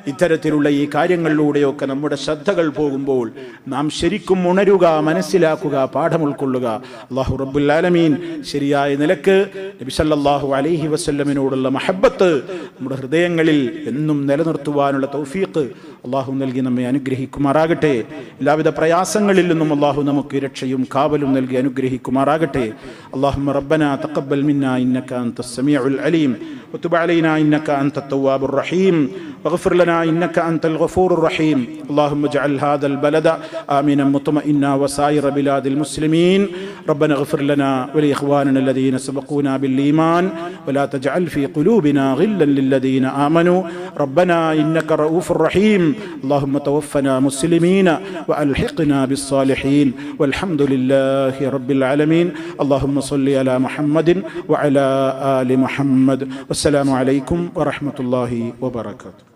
S1: ഇത്തരത്തിലുള്ള ഈ കാര്യങ്ങളിലൂടെയൊക്കെ നമ്മുടെ ശ്രദ്ധകൾ പോകുമ്പോൾ നാം ശരിക്കും ഉണരുക, മനസ്സിലാക്കുക, പാഠം ഉൾക്കൊള്ളുക. അല്ലാഹു റബ്ബുൽ ആലമീൻ ശരിയായ നിലക്ക് നബി സല്ലല്ലാഹു അലൈഹി വസല്ലമിനോടുള്ള മഹബ്ബത്ത് നമ്മുടെ ഹൃദയങ്ങളിൽ എന്നും നിലനിർത്തുവാനുള്ള തൗഫീഖ് അല്ലാഹു നൽകി നമ്മെ അനുഗ്രഹിക്കുമാറാകട്ടെ. എല്ലാവിധ പ്രയാസങ്ങളിൽ നിന്നും അല്ലാഹു നമുക്ക് രക്ഷയും കാവലും നൽകി അനുഗ്രഹിക്കുമാറാകട്ടെ. അല്ലാഹുമ്മ റബ്ബനാ തഖബ്ബൽ മിന്നാ ഇന്നക അൻതസ് സമീഉൽ അലീം വതുബ് അലൈനാ ഇന്നക അൻതത് തവ്വാബുർ റഹീം واغفر لنا إنك أنت الغفور الرحيم. اللهم اجعل هذا البلد آمنا مطمئنا وسائر بلاد المسلمين. ربنا اغفر لنا ولإخواننا الذين سبقونا بالإيمان ولا تجعل في قلوبنا غلا للذين آمنوا ربنا إنك رؤوف رحيم. اللهم توفنا مسلمين وألحقنا بالصالحين والحمد لله رب العالمين. اللهم صل على محمد وعلى آل محمد. والسلام عليكم ورحمة الله وبركاته.